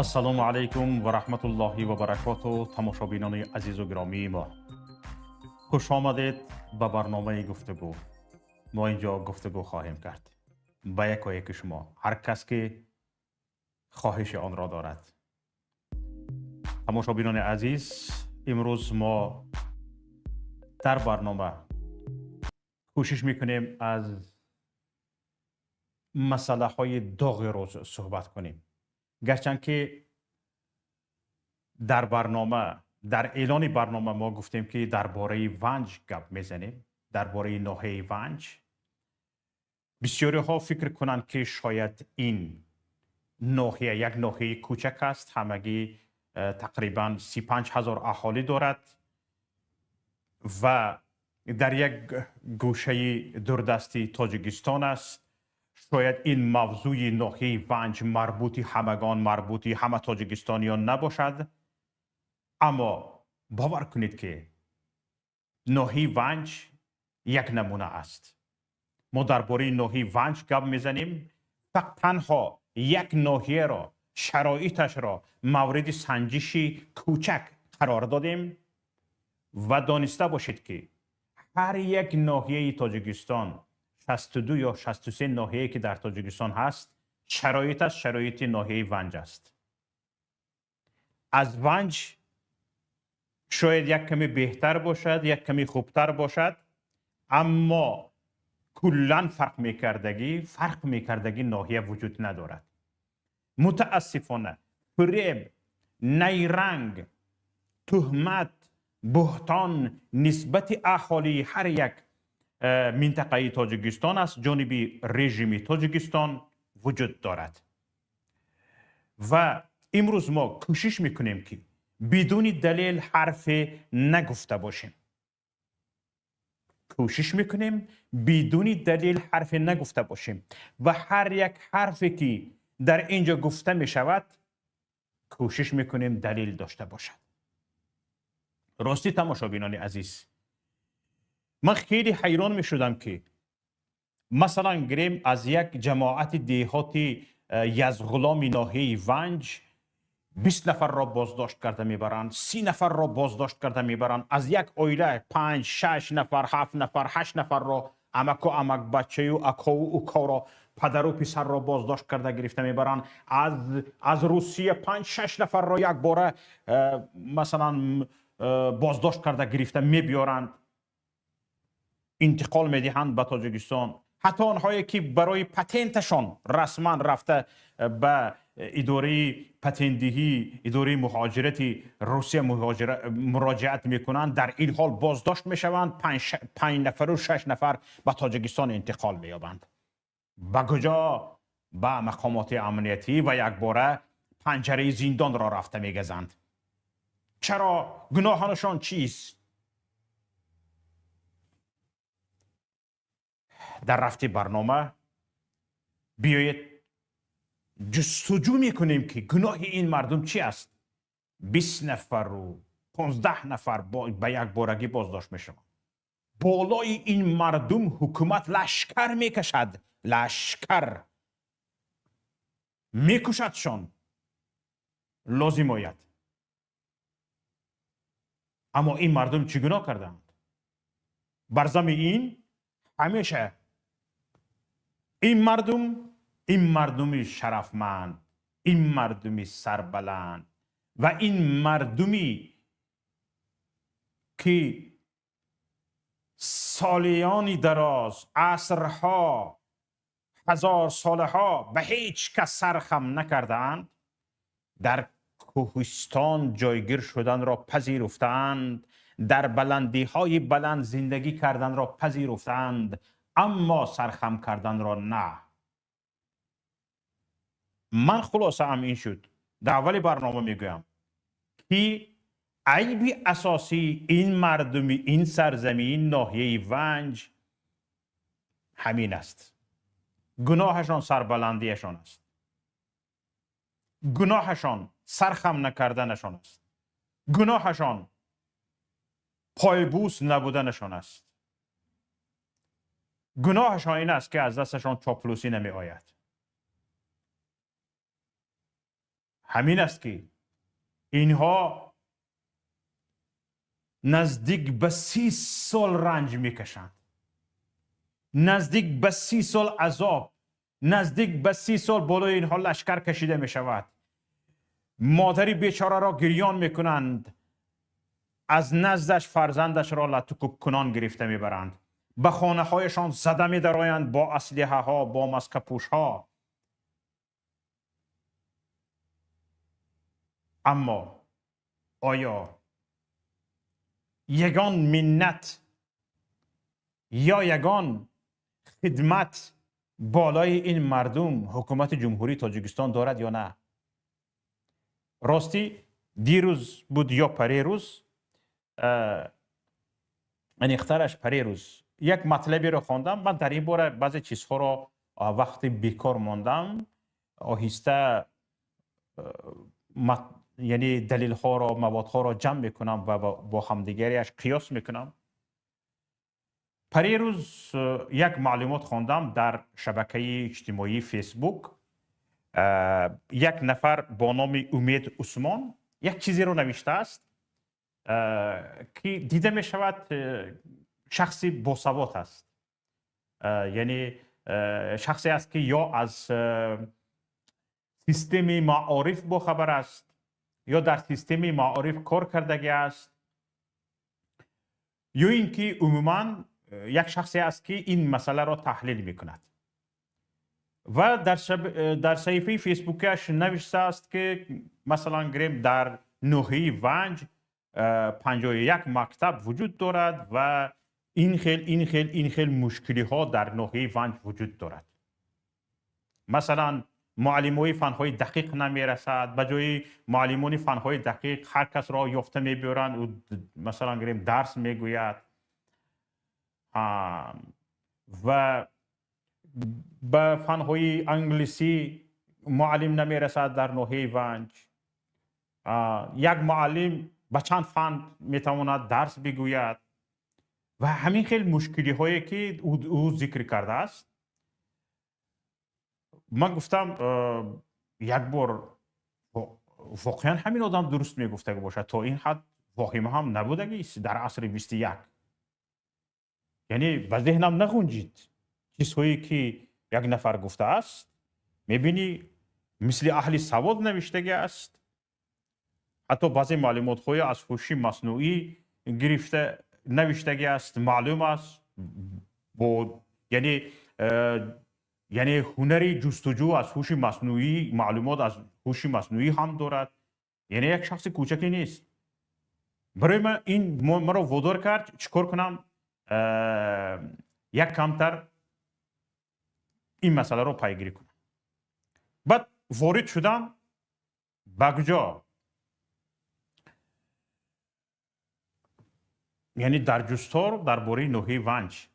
السلام علیکم و رحمت الله و برکاته. تماشابینان عزیز و گرامی ما، خوش آمدید به برنامه گفتگو. ما اینجا گفتگو خواهیم کرد با یک و یک شما، هر کس که خواهش آن را دارد. تماشابینان عزیز، امروز ما در برنامه کوشش میکنیم از مسئله های داغ روز صحبت کنیم، گرچند که در اعلان برنامه ما گفتیم که درباره ونج گپ میزنیم، درباره ناحیه ونج. بسیاری ها فکر کنند که شاید این ناحیه یک ناحیه کوچک است، همگی تقریبا 35,000 اهالی دارد و در یک گوشه دوردستی تاجیکستان است. شاید این موضوع ناحیه ونج مربوطی همه تاجیکستانیان نباشد، اما باور کنید که ناحیه ونج یک نمونه است. ما درباره ناحیه ونج گپ میزنیم، فقط تنها یک ناحیه را، شرایطش را مورد سنجش کوچک قرار دادیم و دانسته باشید که هر یک ناحیه تاجیکستان، 62 یا 63 ناحیه که در تاجیکستان هست، شرایطش شرایط ناحیه ونج است. از ونج شاید یک کمی بهتر باشد، یک کمی خوبتر باشد، اما کلان فرق میکردگی ناحیه وجود ندارد. متاسفانه فریب، نیرنگ، تهمت، بهتان نسبت اهالی هر یک منطقه تاجیکستان است جانب رژیم تاجیکستان وجود دارد و امروز ما کوشش میکنیم که بدون دلیل حرف نگفته باشیم. و هر یک حرفی که در اینجا گفته می شود کوشش میکنیم دلیل داشته باشد. راستی تماشابینان عزیز، من خیلی حیران می شدم که مثلا گریم از یک جماعت دیهاتی یزغلام ناحیه ونج 20 نفر را بازداشت کرده میبرند، 30 نفر را بازداشت کرده میبرند. از یک عائله 5 6 نفر 7 نفر 8 نفر را، امک و امک بچه و اکا و اوکا را، پدر و پسر را بازداشت کرده گرفته میبرند. از روسیه 5 6 نفر را یک باره مثلا بازداشت کرده گرفته میبیارند، انتقال میدهند به تاجیکستان. حتی آنهایی که برای پتنتشان رسما رفته به اداره پتندهی، اداره مهاجرت روسیه مراجعت میکنند، در این حال بازداشت میشوند. 5 نفر و 6 نفر به تاجیکستان انتقال مییابند. به کجا؟ به مقامات امنیتی و یک باره پنجره زندان را رفته میگزند. چرا؟ گناهانشان چیست؟ در رفت برنامه بیایید جستجو میکنیم که گناه این مردم چی است. 20 نفر و 15 نفر به یک بارگی بازداشت میشوند. بالای این مردم حکومت لشکر میکشد، لشکر میکشدشان لازم آید. اما این مردم چی گناه کردند؟ بر زمین این همیشه این مردمی شرفمند، این مردمی سربلند و این مردمی که سالیانی دراز، عصرها، 1000 سالها به هیچ کس سرخم نکردند، در کوهستان جایگیر شدن را پذیرفتند، در بلندی های بلند زندگی کردن را پذیرفتند، اما سرخم کردن را نه. من خلاصه هم این شد، در اول برنامه میگویم که عیب اساسی این مردمی این سرزمین ناحیه ونج همین است. گناهشان سربلندیشان است، گناهشان سرخم نکردنشان است، گناهشان پایبوس نبودنشان است، گناهشان این است که از دستشان چاپلوسی نمی آید. همین است که اینها نزدیک به 30 سال رنج میکشند، نزدیک به 30 سال عذاب، نزدیک به 30 سال بالای اینها لشکر کشیده می شود. مادری بیچاره را گریان میکنند، از نزدش فرزندش را لطکوب کنان گرفته میبرند، به خانه هایشان زده می درآیند با اسلحه ها، با مسکپوش ها. اما آیا یگان منت یا یگان خدمت بالای این مردم حکومت جمهوری تاجیکستان دارد یا نه؟ راستی دیروز بود یا پریروز، اخترش پریروز یک مطلبی رو خواندم. من در این باره بعضی چیزها رو وقتی بیکار ماندم آهسته یعنی دلیل ها رو، مواد ها رو جمع میکنم و با همدیگریش قیاس میکنم. پریروز یک معلومات خواندم در شبکه اجتماعی فیسبوک. یک نفر با نام امید عثمان یک چیزی رو نوشته است که دیده می شود شخصی باسواد است، یعنی شخصی است که یا از سیستم معارف با خبر است یا در سیستم معارف کار کردگی است، یا اینکه عموما یک شخصی است که این مسئله را تحلیل میکند و در صفحه فیسبوکش نوشته است که مثلا گریم در ناحیه ونج 51 مکتب وجود دارد و این خیل مشکلی ها در ناحیه ونج وجود دارد. مثلا معلمای فنهای دقیق نمی رسد، به جای معلمان فنهای دقیق هر کس را یافته می برند و مثلا گریم درس می گوید و به فنهای انگلیسی معلم نمی رسد در ناحیه ونج. یک معلم به چند فن می تواند درس بگوید و همین خیلی مشکلی هایی که او ذکر کرده است. من گفتم یک بار واقعا همین آدم درست می گفته باشد، تا این حد واهمه هم نبوده در عصر 21. یعنی به ذهنم نگنجید چیزهایی که یک نفر گفته است. میبینی مثل اهل سواد نوشته است، حتی بعضی معلومات های از هوش مصنوعی گرفته نوشته است. معلوم است یعنی هنری جستجو از هوش مصنوعی، معلومات از هوش مصنوعی هم دارد. یعنی یک شخص کوچکی نیست. برای من این مرا وادار کرد چیکار کنم یک کمتر این مسئله رو پیگیری کنم. بعد وارد شدم بگجا، یعنی در جستار درباره ناحیه ونج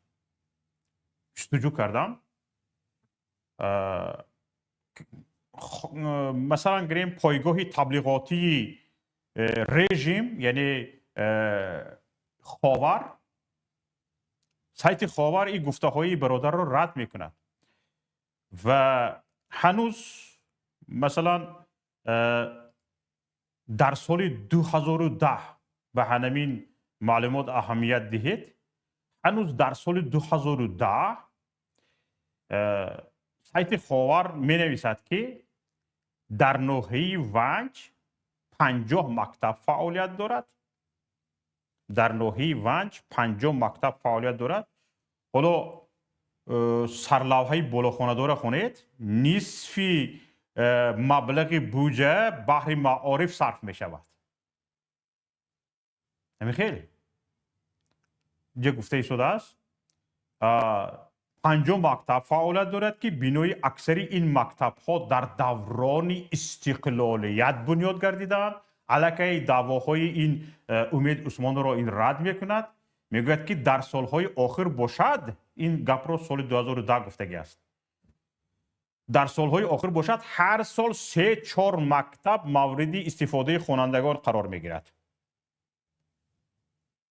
جستجو کردم. مثلا گریم پایگاه تبلیغاتی رژیم، یعنی خاور، سایت خاور این گفته های برادر رو رد میکند و هنوز مثلا در سال 2010 به همین معلومات اهمیت دهید. هنوز در سال 2010 سایت خاور می نویسد که در ناحیه ونج 50 مکتب فعالیت دارد. در ناحیه ونج 50 مکتب فعالیت دارد. حالا سرلوحه بالاخانه داره خونید، نصفی مبلغ بودجه بهر معارف صرف می شود. همین خیلی جه گفته شده است 50 مکتب فعالیت دارد که بینای اکثری این مکتب ها در دوران استقلالیت بنیاد گردیدند. علاقه دعواهای این امید عثمان را این رد میکند، میگوید که در سالهای آخر باشد، این گپ را سال 2010 گفتگی است، در سالهای آخر باشد هر سال 3-4 مکتب مورد استفاده خوانندگان قرار میگیرد.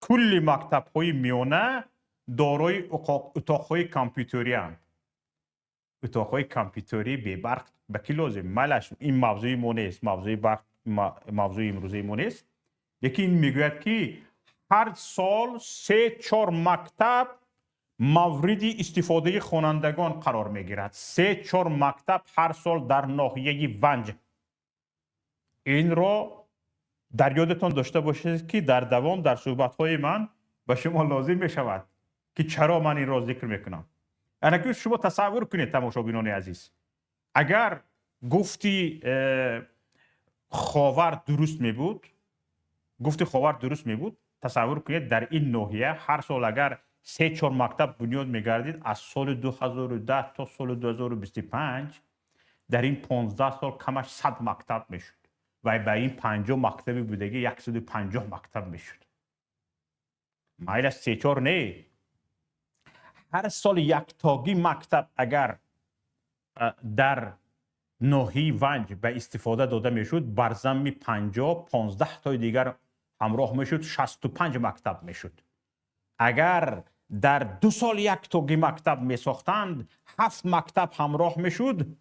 کل مکتب های میانه دارای اتاقهای کامپیوتری هستند. اتاقهای کامپیوتری به برق به کی لازم مالش این موضوع مونیست موضوع امروزی مونیست یکی این میگوید که هر سال 3-4 مکتب مورد استفاده خوانندگان قرار میگیرد 3-4 مکتب هر سال در ناحیه ونج این را در یادتان داشته باشید که در دوام در صحبت‌های من به شما لازم می شود که چرا من این را ذکر میکنم. اگر شما تصور کنید تماشابینان عزیز اگر گفتی خاور درست می بود تصور کنید در این ناحیه هر سال اگر 3-4 مکتب بنیاد میگردید از سال 2010 تا سال 2025 در این 15 سال کمش 100 مکتب میشد و به این 50 مکتبی بودگی 150 مکتب میشد. مایل از 3-4 نه هر سال یک تاگی مکتب اگر در ناحیه ونج به استفاده داده میشد بر ضمن 50-15 تای دیگر همراه میشد 65 مکتب میشد. اگر در 2 سال یک تاگی مکتب میساختند 7 مکتب همراه میشد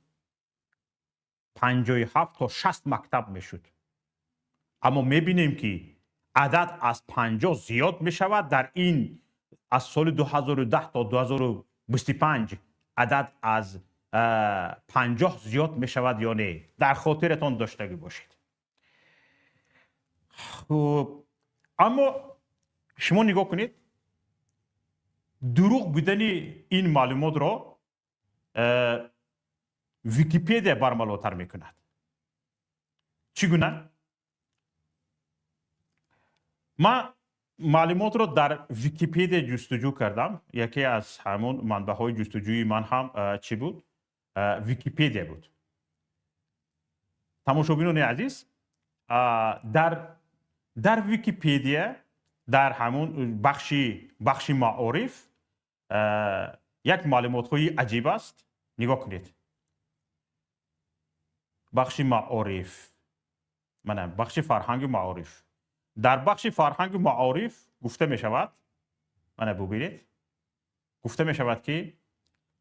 57 تا 60 مکتب میشد. اما میبینیم که عدد از 50 زیاد میشود در این از سال 2010 تا 2025 عدد از 50 زیاد میشود یا نه در خاطرتان داشته باشید. خب اما شما نگاه کنید دروغ بودن این معلومات را ویکیپدیا برملاتر میکند. چگونه؟ من معلومات را در ویکیپدیا جستجو کردم. یکی از همون منبع‌های جستجوی من هم چی بود؟ ویکیپدیا بود. تماشابینان عزیز در ویکیپدیا در همون بخش معارف یک معلومات‌های عجیب است. نگاه کنید. بخش معارف بخش فرهنگ معارف در بخش فرهنگ معارف گفته می شود ببینید گفته می شود که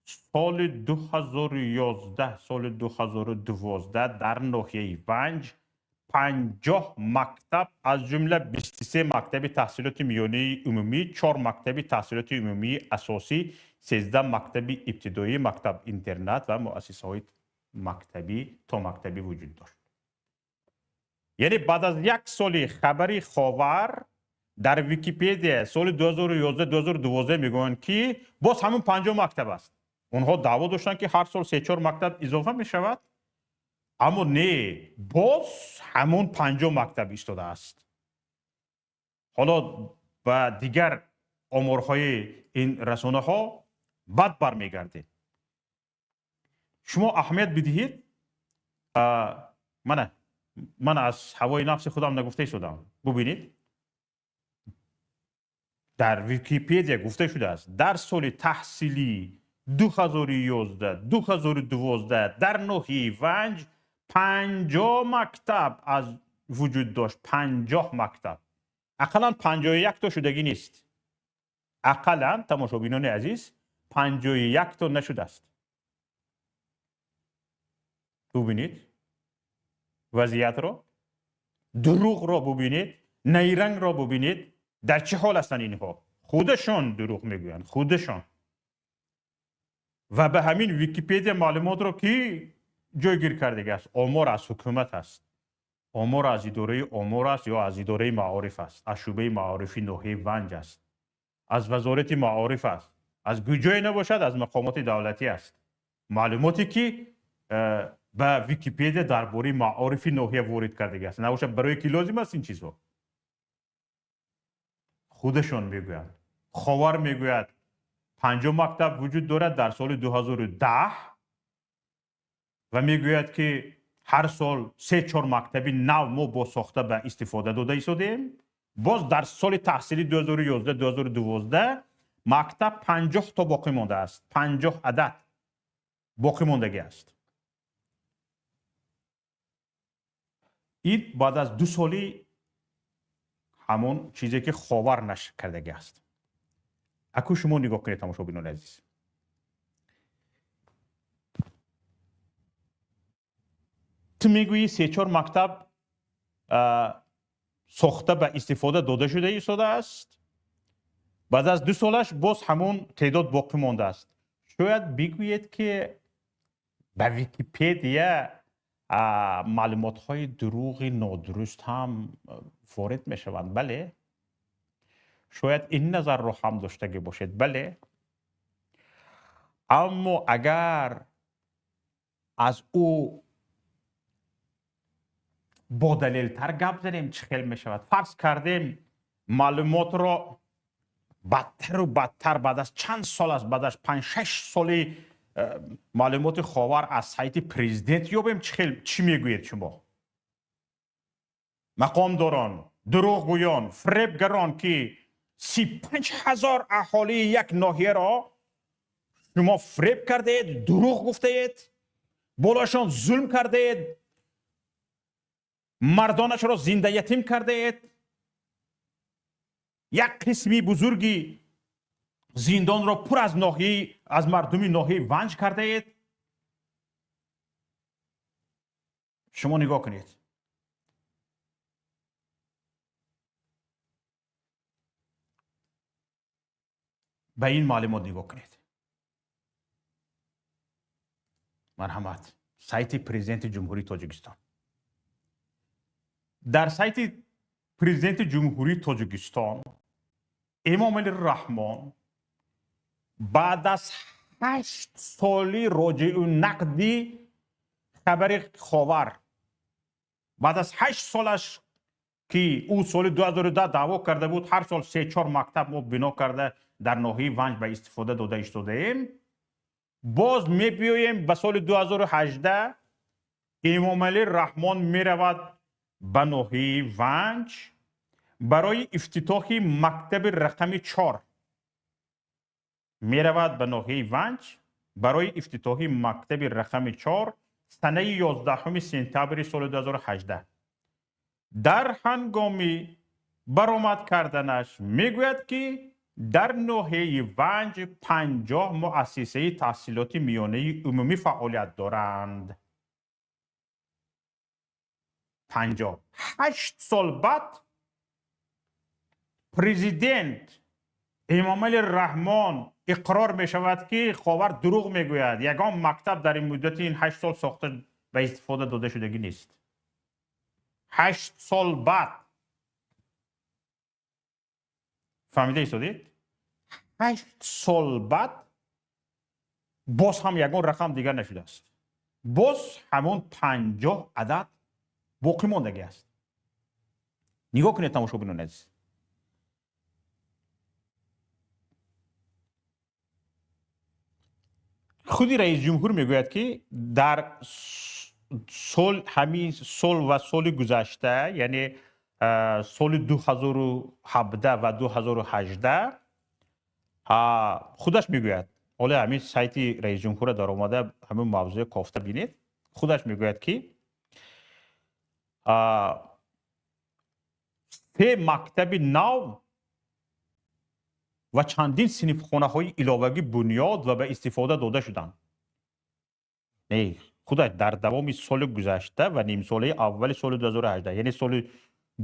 سال 2011 در ناحیه ونج 50 مکتب از جمله 23 مکتب تحصیلات میانه عمومی 4 مکتب تحصیلات عمومی اساسی 13 مکتب ابتدایی مکتب اینترنت و مؤسسه‌های مکتبی تا مکتبی وجود داشت. یعنی بعد از یک سال خبری خاور در ویکیپدیا سال 2011-2012 میگویند که باز همون 50 مکتب است. اونها دعوا داشتن که هر سال 3-4 مکتب اضافه می شود اما نه باز همون 50 مکتب ایستاده است. حالا با دیگر آمارهای این رسانه ها بد برمیگرده. شما اهمیت بدهید من از هوای نفس خودم نگفته شدم. ببینید در ویکیپدیا گفته شده است در سال تحصیلی 2011-2012 در ناحیه ونج 50 مکتب از وجود داشت. 50 مکتب اقلا 51 تا شدگی نیست. اقلا تماشابینان عزیز 51 تا نشده است. ببینید وضعیت را دروغ را ببینید نیرنگ را ببینید در چه حال هستند اینها. خودشان دروغ میگویند خودشان. و به همین ویکیپدیا معلومات را کی جایگیر کرده است؟ آمار از حکومت است. آمار از اداره آمار است یا از اداره معارف است. از شعبه معارفی ناحیه ونج است. از وزارت معارف است. از کجای نباشد از مقامات دولتی است. معلوماتی که به ویکیپدیا درباره معارفی ناحیه وارد کرده است. نباشد برای کی لازم است این چیزها؟ خودشان میگویند. خاور میگوید 50 مکتب وجود دارد در سال 2010 و میگوید که هر سال 3-4 مکتبی نو ما با ساخته به استفاده داده ایستادیم. باز در سال تحصیلی 2011-2012 مکتب 50 تا باقی مانده است. 50 عدد باقی ماندگی است. این بعد از 2 سالی همون چیزی که خاور نشر کردگی است. اکو شما نگاه کنید تماشابینان عزیز. تو میگویی 3-4 مکتب ساخته به استفاده داده شده ایستاده است. بعد از 2 سالش باز همون تعداد باقی مانده است. شاید بگویید که به ویکیپدیا معلومات های دروغ نادرست هم وارد می شوند. بله، شاید این نظر رو هم داشته باشید. بله، اما اگر از او با دلیل تر گپ زدیم چه خیلی می شود؟ فرض کردیم معلومات را بدتر و بدتر بعد از چند سال است، بعد از 5-6 سالی معلومات خاور از سایت پرزیدنت یابیم، چی میگویید شما؟ مقام داران، دروغگویان، فریبگران که 35,000 اهالی یک ناحیه را شما فریب کردید، دروغ گفتید، بالاشان ظلم کردید، مردانش را زنده یتیم کردید، یک قسمی بزرگی زندان را پر از ناحیه از مردمی ناحیه ونج کردید. شما نگاه کنید، به این معلومات نگاه کنید. مرحمت، سایت پرزیدنت جمهوری تاجیکستان. در سایت پرزیدنت جمهوری تاجیکستان امام علی رحمان بعد از 8 سالی راجع و نقدی خبر خاور، بعد از 8 سالش که او سال 2010 دعوا کرده بود هر سال 3-4 مکتب ما بنا کرده در ناحیه ونج به استفاده داده ایستادیم، باز می بیاییم به سال 2018 امام علی رحمان می رود به ناحیه ونج برای افتتاح مکتب رقم 4. می رود به ناحیه ونج برای افتتاح مکتب رقم 4 سنه 11 سپتامبر سال 2018. در هنگامی برآمد کردنش میگوید که در ناحیه ونج 50 مؤسسه تحصیلات میانه عمومی فعالیت دارند. 8 سال بعد پرزیدنت امام علی رحمان اقرار می شود که خاور دروغ میگوید، یگان مکتب در این مدت این 8 سال ساخته به استفاده داده شدگی نیست. 8 سال بعد، فهمیده ایستادید؟ 8 سال بعد باز هم یگان رقم دیگر نشده است، باز همون 50 عدد باقی ماندگی است. نگاه کنید تماشا بینون عزیز. خودی رئیس جمهور میگوید که در همین سال و سال گذشته، یعنی سال 2017 و 2018 خودش میگوید، حالا همین سایت رئیس جمهور در آمده همین موضوع کافته بینید، خودش میگوید که 3 مکتب نو و چندین صنف خانه های علاوگی بنیاد و به استفاده داده شدند. خودش در دوام سال گذشته و نیم ساله اول سال 2018، یعنی سال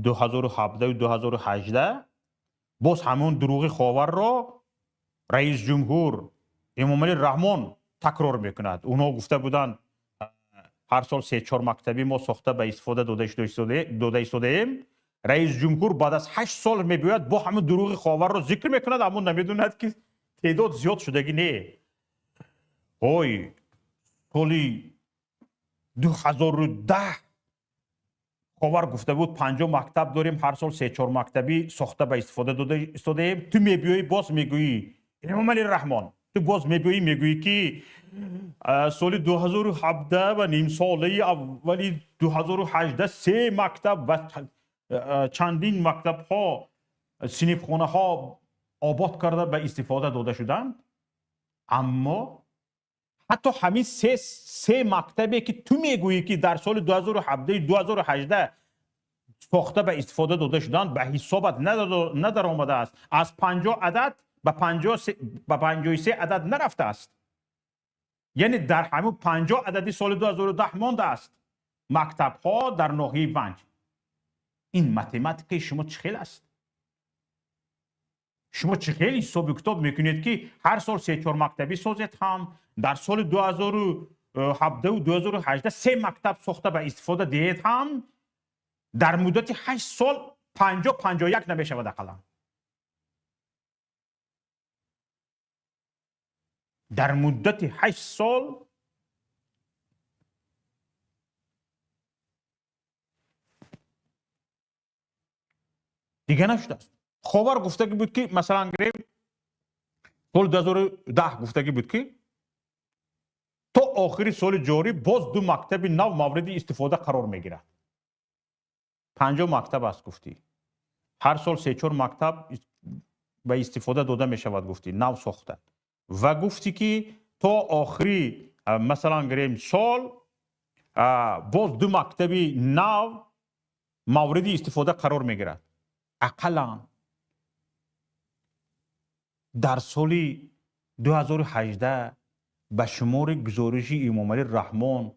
2017 و 2018 باز همون دروغ خاور را رئیس جمهور امام علی رحمان تکرار میکند. اونا گفته بودند هر سال 3-4 مکتبی ما ساخته به استفاده داده ایستادیم. رئیس جمهور بعد از 8 سال میگوید با همون دروغ خاور را ذکر میکند، اما نمیدوند که تعداد زیاد شدگی نه. اوی سالی 2010 خاور گفته بود 50 مکتب داریم، هر سال 3-4 مکتبی ساخته به استفاده داده ایستادیم. تو میبیایی باز میگویی امام علی رحمان، تو باز میگویی که سال 2017 و نیم ساله اولی 2018 3 مکتب و چندین مکتب ها صنف خانه ها آباد کرده به استفاده داده شدند. اما حتی همین سه مکتبی که تو میگویی که در سال 2018 ساخته به استفاده داده شدند به حسابت ندر آمده است. از 50 عدد به 53 عدد نرفته است. یعنی در همون 50 عددی سال 2010 مانده است. مکتب ها در ناحیه ونج. این متماتیک شما چه خیلی است؟ شما چه خیلی حساب کتاب میکنید که هر سال 3-4 مکتبی سازید هم در سال 2017 و 2018 3 مکتب ساخته به استفاده دهید هم در مدت 8 سال 50-51 نمیشود اقلا. در مدت 8 سال دیگه نشده است. خاور گفتگی بود که مثلا گریم سال 2010 گفتگی بود که تا آخر سال جاری باز 2 مکتب نو مورد استفاده قرار میگیرد. 50 مکتب است گفتی. هر سال 3-4 مکتب به استفاده داده می شود گفتی نو ساخته و گفتی که تا آخری مثلا گریم سال باز 2 مکتب نو مورد استفاده قرار میگیرد. اقلا در سال 2018 به شمار گزارش امام علی رحمان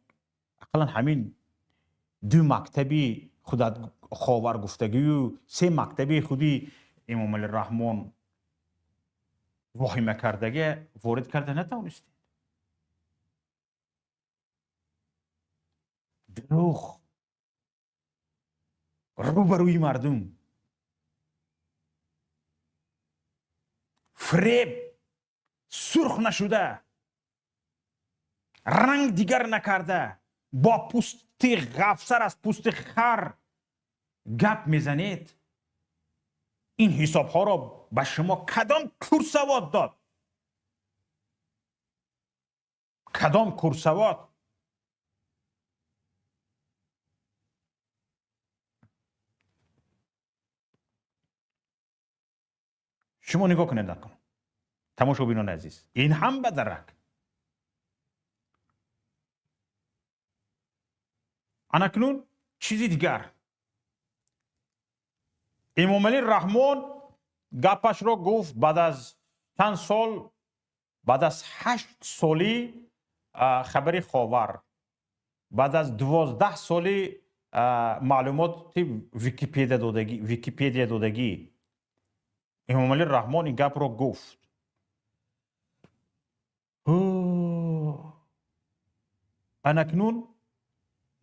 اقلا همین 2 مکتبی خود خاور گفتگی و 3 مکتبی خودی امام علی رحمان واهمه کردگی وارد کرده نتوانستید. دروغ روبروی مردم، فریب، سرخ نشده، رنگ دیگر نکرده، با پوست غفصر از پوست خر گپ میزنید. این حساب ها را به شما کدام کورسواد داد؟ کدام کورسواد؟ شما نگاه کنید نکن. تماشاگران عزیز، این هم به درک. اکنون چیزی دیگر، امام علی رحمان گپش را گفت بعد از چند سال، بعد از 8 سالی خبری خاور، بعد از 12 سالی معلومات ویکیپدیا دادگی امام علی رحمان این گپ را گفت. اکنون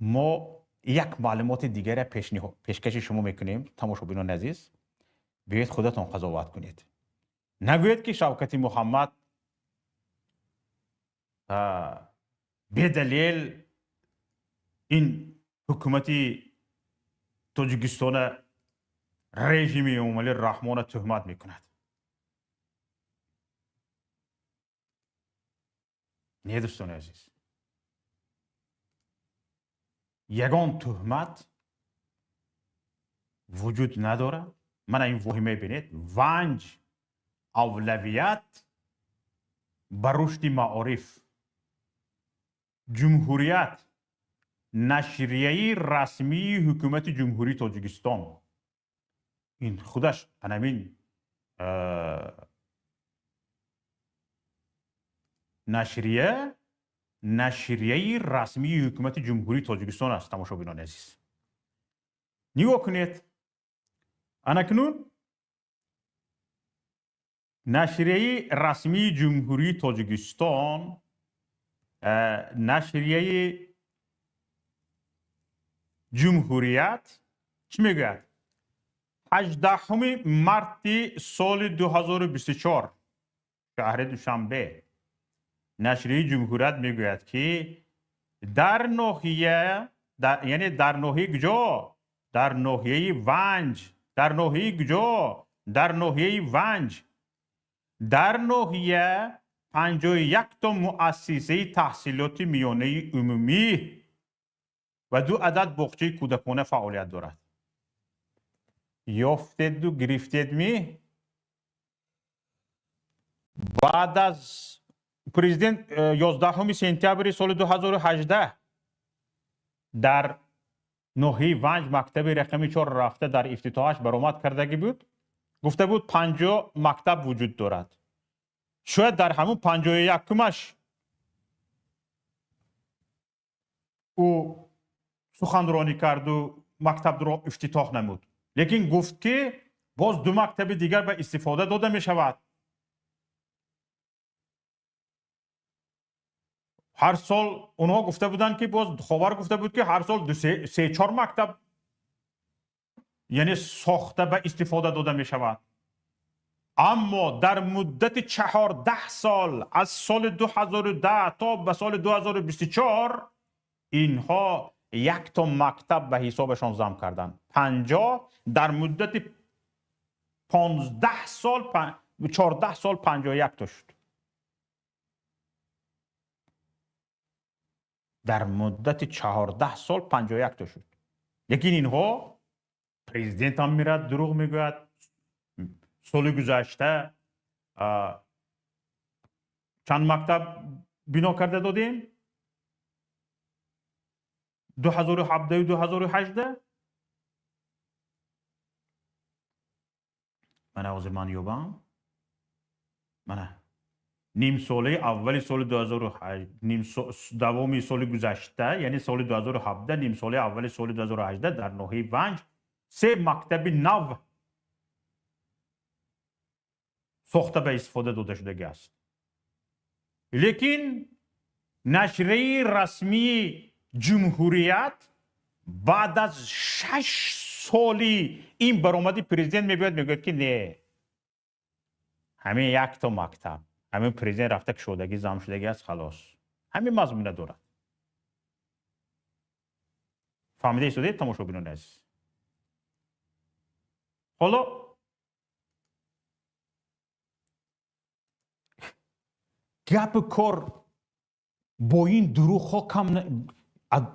ما یک معلومات دیگر پیشکش شما میکنیم. تماشاگران عزیز، بیایید خودتان قضاوت کنید. نگوید که شوکت محمد به دلیل این حکومت تاجیکستان رژیم امام علی رحمان تهمت میکند. نه دوستان عزیز، یگان تهمت وجود نداره. من این واهمه بینید، ونج اولویت بر رشد معارف، جمهوریت نشریه رسمی حکومت جمهوری تاجیکستان. این خودش همین نشریه رسمی حکومت جمهوری تاجیکستان است. تماشاگران عزیز، نگاه کنید. اکنون نشریه رسمی جمهوری تاجیکستان، نشریه جمهوریت چی میگوید؟ 18 مارت سال 2024 شهر دوشنبه نشریه جمهوریت میگوید که در ناحیه یعنی در ناحیه کجا؟ در ناحیه ونج. در ناحیه کجا؟ در ناحیه ونج. در ناحیه 51 تا مؤسسه تحصیلات میانه عمومی و 2 عدد باغچه کودکانه فعالیت دارد. یافتید و گرفتید می؟ بعد از پرزیدنت 11 سپتامبر سال 2018 در ناحیه ونج مکتب رقم 4 رفته در افتتاحش برآمد کردگی بود. گفته بود 50 مکتب وجود دارد. شاید در همون 51مش او سخنرانی کرد و مکتب را افتتاح نمود. لیکن گفت که باز 2 مکتب دیگر به استفاده داده می شود. هر سال اونها گفته بودن که باز خبر گفته بود که هر سال 3-4 مکتب یعنی ساخته به استفاده داده می شود. اما در مدت 14 سال از سال 2010 تا به سال 2024 اینها 1 تا مکتب به حسابشان جمع کردن. 50 در مدت 15 سال 14 سال 51 تا شد. در مدت 14 سال 51 تا شد. لیکن اینها پرزیدنت هم میرد دروغ میگوید. سال گذشته چند مکتب بنا کرده دادیم؟ 2017 و 2018 من آزمان یوبام من نیم ساله اولی سال 2008 دومی سال گذشته یعنی سال 2017 نیم ساله اولی سال 2018 در ناحیه ونج 3 مکتب نو ساخته به استفاده داده شده است. لیکن نشریه رسمی جمهوریت بعد از 6 سالی این برآمدی پرزیدنت میگوید که نه همین 1 تا مکتب همین پرزیدنت رفته که شدگی زم شدگی است خلاص همین مضمون دارد. فهمیده ایستاده تماشاگران عزیز؟ حالا گپ کار با این دروغ ها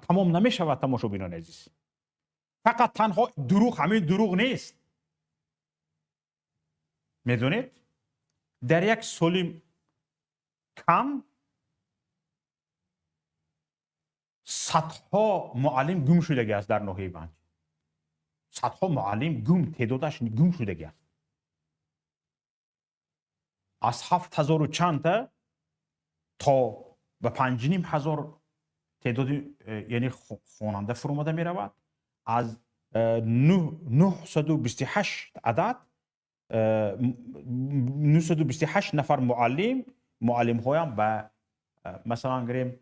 تمام نمی شود تماشاگران عزیز. فقط تنها دروغ همین دروغ نیست. میدونید در 1 سال کم صدها معلم گم شدگی است در ناحیه ونج. صدها معلم تعدادش گم شدگی است. از 7000 و چند تا به 5500 تعداد یعنی خواننده فرامده می رود. از 928 عدد 928 نفر معلم هایم به مثلا گریم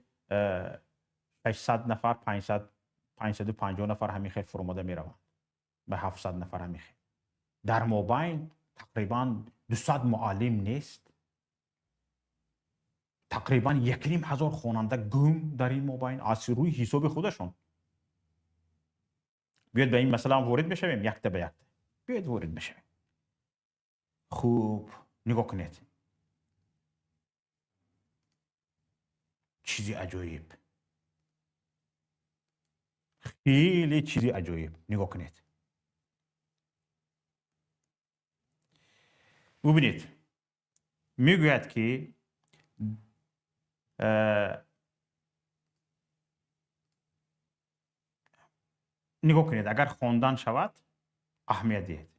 600 نفر 550 نفر همین خیلی فرامده می روند به 700 نفر همین خیلی. در مابین تقریبا 200 معلم نیست. تقریبا 1500 خواننده گم در این مابین از روی حساب خودشون. بیاید به این مثلا وارد بشویم یک تا به یک. بیاید وارد بشویم. خوب نگاه کنید. چیزی عجایب. خیلی چیزی عجایب. نگاه کنید. ببینید. میگوید که نگاه کنید اگر خواندن شود اهمیت دهید.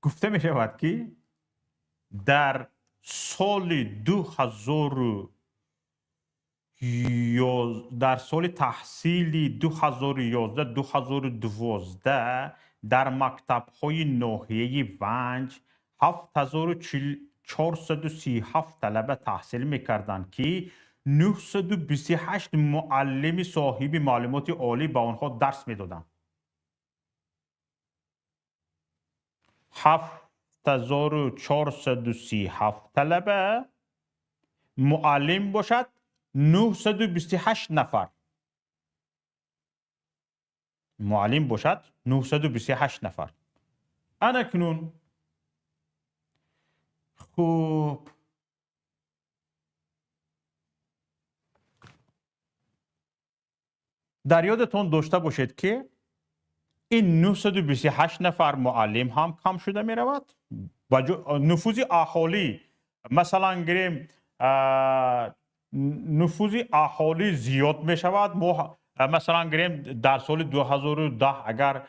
گفته می شود که در سال 2011 در سال تحصیلی 2011-2012 در مکتب های ناحیه ونج 7437 طلبه تحصیل میکردند که 928 معلم صاحب معلومات عالی به آنها درس میدادند. 7437 طلبه معلم باشد 928 نفر معلم باشد 928 نفر. اکنون خوب در یادتون داشته باشید که این 928 نفر معلم هم کم شده می رود. نفوذ اهالی مثلا گریم نفوذ اهالی زیاد می شود. مثلا گریم در سال 2010 اگر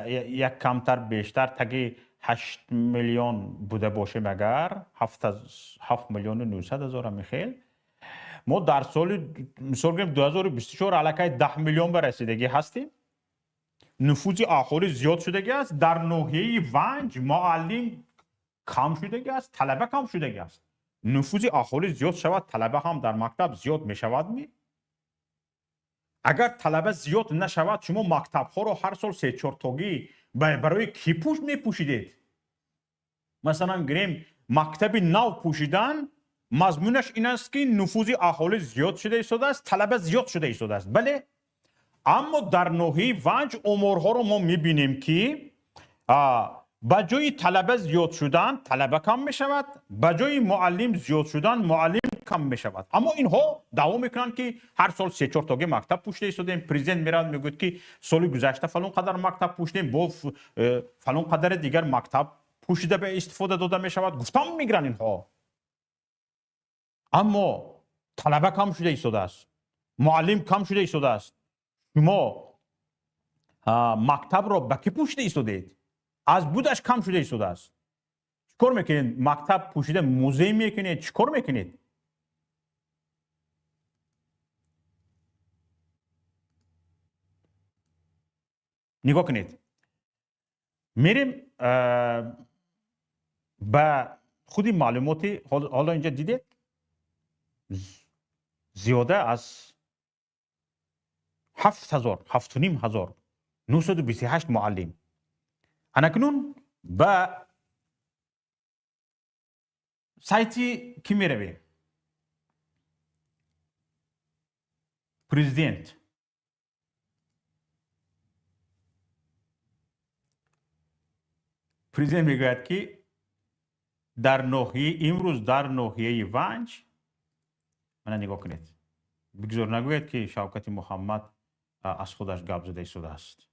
یک کمتر بیشتر تگی 8 میلیون بوده باشه مگر 7 میلیون و 900 هزار میخیل ما در سال مثلا 2024 علاقه 10 میلیون به رسیدگی هستیم. نفوذ آخری زیاد شدگی است. در ناحیه ونج معلم کم شدگی است، طلبه کم شدگی است. نفوذ آخری زیاد شود، طلبه هم در مکتب زیاد می شود. اگر طلبه زیاد نشود، شما مکتب ها رو هر سال 3-4 تاگی برای کی می پوشیدید؟ مثلا گریم مکتب نو پوشیدن مضمونش این است که نفوذ اهالی زیاد شده ایستاده است، طلبه زیاد شده ایستاده است. بله، اما در ناحیه ونج امورها رو ما میبینیم که با جای طلبه زیاد شدن طلبه کم می شود، با جای معلم زیاد شدن معلم کم می شود. اما اینها دوام میکنن که هر سال 3-4 تاگه مکتب پوشیده ایستادیم. پرزیدنت میراد میگوید که سال گذشته فلان قدر مکتب پوشیدیم، با فلان قدر دیگر مکتب پوشیده به استفاده داده می شود. گفتم میگرن اینها. اما طلبه کم شده ایستاده است، معلم کم شده ایستاده است. شما مکتب را به کی پوشیده ایستادید؟ از بودش کم شده ایستاده است. چیکار میکنید؟ مکتب پوشیده موزه میکنید؟ چیکار میکنید؟ نگاه کنید. میریم به خودی معلوماتی. حالا اینجا دیدید زیاده از 7,928 معلم انکنون به سایتی کی میرویم؟ پرزیدنت میگوید که در ناحیه امروز در ناحیه ونج، من نگاه کنید، بگذار نگوید که شوکت محمد از خودش گپ زده ایستاده است.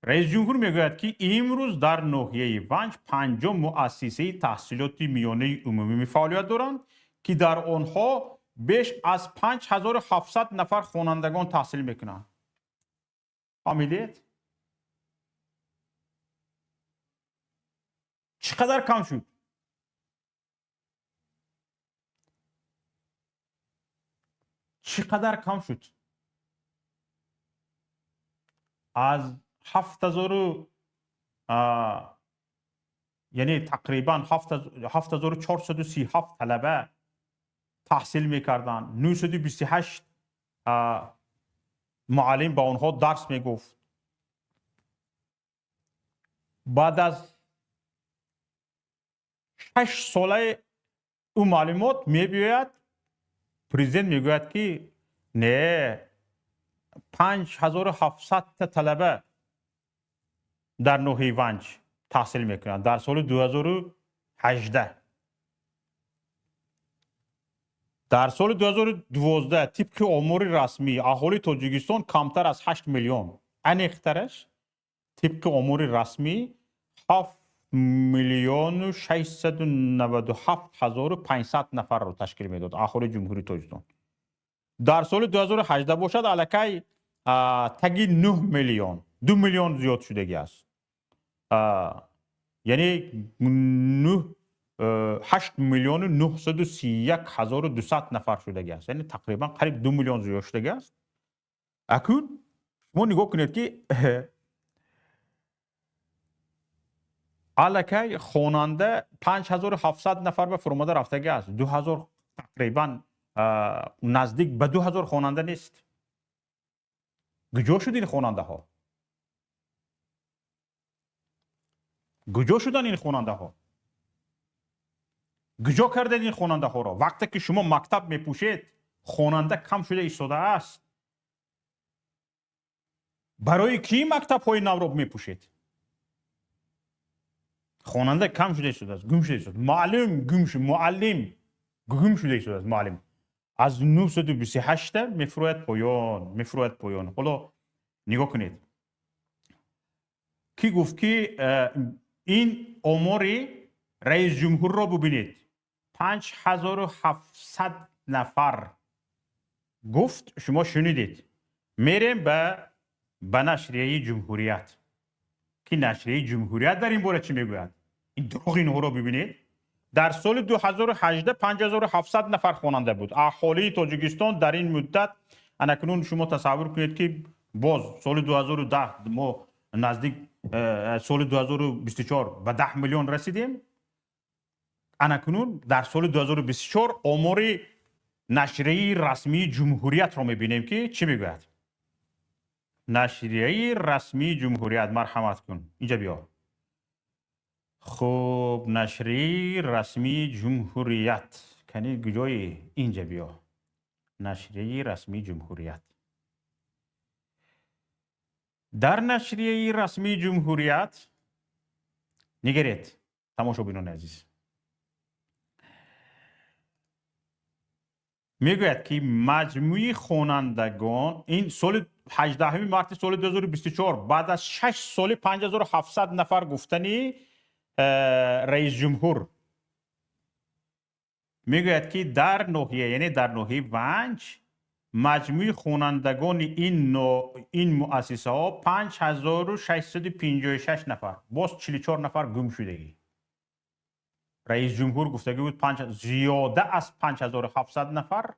رئیس جمهور میگوید که امروز در ناحیه ونج 5 مؤسسه تحصیلاتی میانه عمومی فعالیت دارند که در آنها بیش از 5700 نفر خوانندگان تحصیل میکنند. فهمیدید؟ چقدر کم شد؟ چقدر کم شد؟ از 7000 یعنی تقریبا 7437 طلبه تحصیل میکردن. 928 معلم با اونها درس میگفت. بعد از 6 ساله اون معلومات میبیاید پرزیدنت میگوید که نه 5700 طلبه در ناحیه ونج تحصیل میکنند در سال 2018. در سال 2012 طبق آمار رسمی اهالی تاجیکستان کمتر از 8 میلیون، انیخترش طبق آمار رسمی 7,697,500 نفر رو تشکیل میداد اهالی جمهوری تاجیکستان. در سال 2018 باشد علاقه تگی 9 میلیون، 2 میلیون زیاد شدگی است. یعنی 8 میلیون و 931,200 نفر شدگی است. یعنی تقریبا قریب 2 میلیون زیاد شدگی است. اکنون شما نگاه کنید که علاقه خواننده 5700 نفر به فرمانده رفتگی است. 2000 تقریبا نزدیک به 2000 خواننده نیست. کجا شد این خواننده ها؟ کجا شدن این خواننده ها؟ کجا کردید این خواننده ها را؟ وقتی که شما مکتب میپوشید خواننده کم شده ایستاده است. برای کی مکتب های نو را میپوشید؟ خواننده کم شده ایستاده است، گم شده ایستاده است. معلم گم شده، معلم گم شده ایستاده است. معلم از 928 میفروید پایان. حالا نگاه کنید. کی گفت که این آمار رئیس جمهور را ببینید. 5700 نفر گفت، شما شنیدید. میریم به نشریه جمهوریت که نشریه جمهوریت در این باره چی میگوید؟ این دروغ اینها را ببینید. در سال 2018 5700 نفر خواننده بود. اهالی تاجیکستان در این مدت اکنون شما تصور کنید که باز سال 2010 ما نزدیک سال 2024 به 10 میلیون رسیدیم. اکنون در سال 2024 آمار نشریه رسمی جمهوریت رو میبینیم که چی میگوید؟ نشریه رسمی جمهوریت، مرحمت کن اینجا بیا. خب نشریه رسمی جمهوریت کنی کجای؟ اینجا بیا. نشریه رسمی جمهوریت. در نشریه رسمی جمهوریت نگرید تماشا بینان عزیز، میگوید که مجموعی خوانندگان این سال 18 مارس سال 2024 بعد از 6 سال 5700 نفر گفتنی رئیس جمهور میگوید که در ناحیه، یعنی در ناحیه ونج، مجموع خوانندگان این مؤسسه ها 5656 نفر، باز 44 نفر گم شدگی. رئیس جمهور گفتگی بود زیاده از 5700 نفر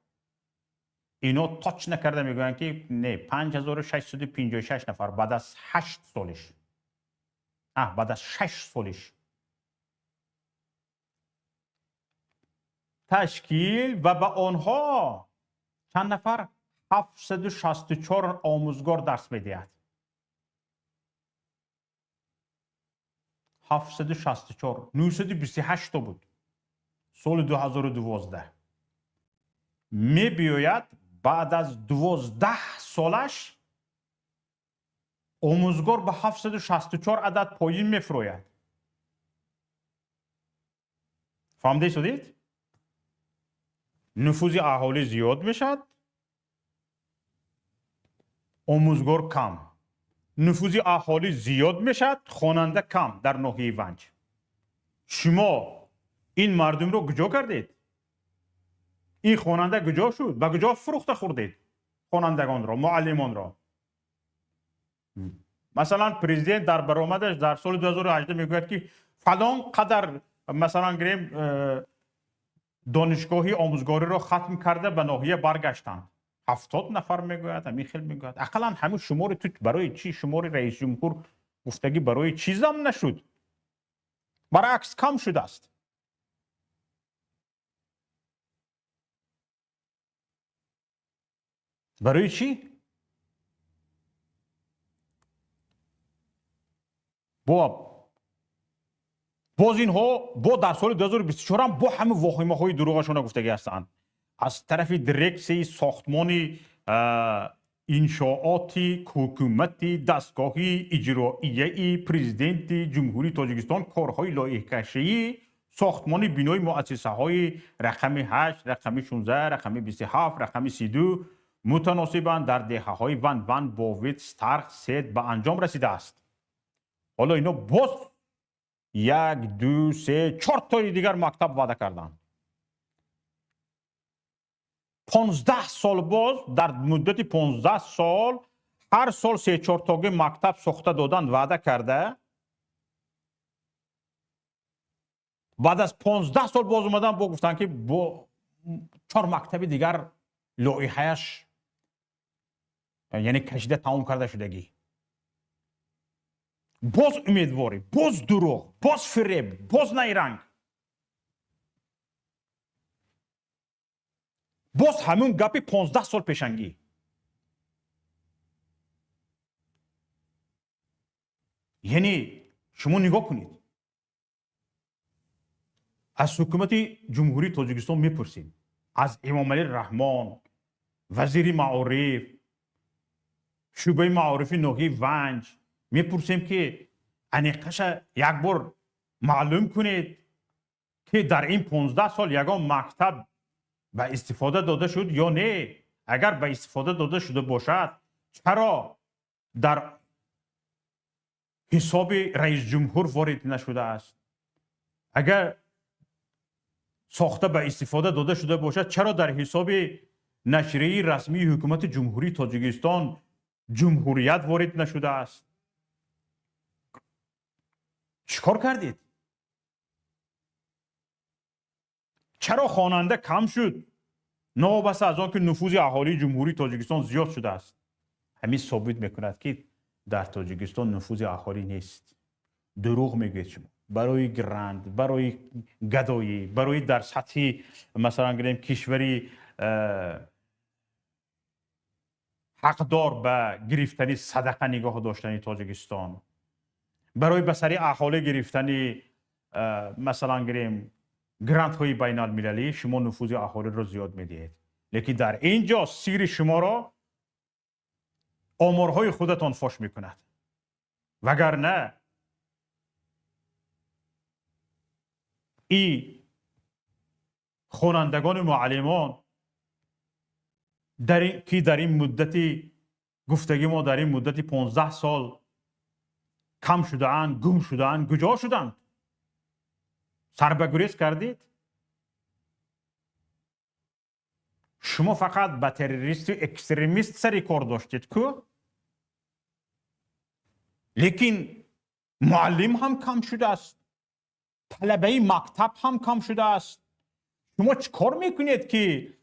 اینا تاچ نکرده، میگوین که نه 5656 نفر بعد از 8 سالش، بعد از 6 سالش تشکیل و به آنها چند نفر؟ 764 آموزگار درس میدهد. 764 928 تا بود سال 2012. میبیاید بعد از 12 سالش آموزگار به 764 عدد پایین میفروید. فهمده شدید؟ نفوذ اهالی زیاد میشد، آموزگار کم. نفوذ اهالی زیاد میشد، خواننده کم در ناحیه ونج. شما این مردم رو کجا کردید؟ این خواننده کجا شد؟ به کجا فروخته خوردید خوانندگان را، معلمان را؟ مثلا پرزیدنت در برآمدش در سال 2018 میگوید که فلان قدر مثلا گریم دانشگاهی آموزگاری را ختم کرده به ناحیه برگشتند. 70 نفر میگوید، همین خیلی میگوید. اقلا همین شمار تو برای چی؟ شمار رئیس جمهور گفتگی برای چی زم نشد؟ برعکس کم شده است. برای چی؟ باز اینها در سال 2024 هم با همه واهمه های دروغشون گفتگی هستند. از طرف دیرکسی ساختمان انشاءاتی حکومتی دستگاهی اجرایی پرزیدنت جمهوری تاجیکستان کارهای لایحه‌کشی ساختمان بینای مؤسسه های رقم 8 رقم 16 رقم 27 رقم 32 متناسباً در دهه های ون باوید ستارک سید به انجام رسیده است. حالا اینا باز 1 2 3 4 تا دیگر مکتب وعده کردند. 15 سال باز در مدت 15 سال هر سال 3 4 تا مکتب ساخته دادن وعده کرده. بعد از 15 سال باز اومدن با گفتن که با 4 مکتب دیگر لایحه‌اش یعنی کشیده تمام کرده شدگی. باز امیدواری، باز دروغ، باز فریب، باز نیرنگ، باز همون گپی 15 سال پیشنگی. یعنی شما نگاه کنید، از حکومت جمهوری تاجیکستان میپرسید، از امام علی رحمان، وزیر معارف، شعبه معارف ناحیه ونج میپرسیم که انیقش یک بار معلوم کنید که در این 15 سال یگان مکتب به استفاده داده شد یا نه؟ اگر به استفاده داده شده باشد چرا در حساب رئیس جمهور وارد نشده است؟ اگر ساخته به استفاده داده شده باشد چرا در حساب نشریه رسمی حکومت جمهوری تاجیکستان جمهوریت وارد نشده است؟ چیکار کردید؟ چرا خواننده کم شد؟ نوابسته از آن که نفوذ اهالی جمهوری تاجیکستان زیاد شده است. همین ثابت میکند که در تاجیکستان نفوذ اهالی نیست. دروغ میگوید شما. برای گرند، برای گدایی، برای در سطح مثلا گریم کشوری حقدار به گرفتن صدقه نگاه داشتن تاجیکستان، برای بسری اهالی گرفتن مثلا گریم گرانت های بین المللی شما نفوذ اهالی را زیاد میدهید. لیکن در اینجا سیر شما را آمارهای خودتان فاش میکند. وگرنه این خوانندگان معلمان که در این مدتی گفتگی ما در این مدت 15 سال کم شده اند، گم شده اند، کجا شدند؟ سربگریز کردید؟ شما فقط با تروریست و اکستریمیست سر کار داشتید که، لیکن معلم هم کم شده است، طلبه مکتب هم کم شده است. شما چیکار میکنید که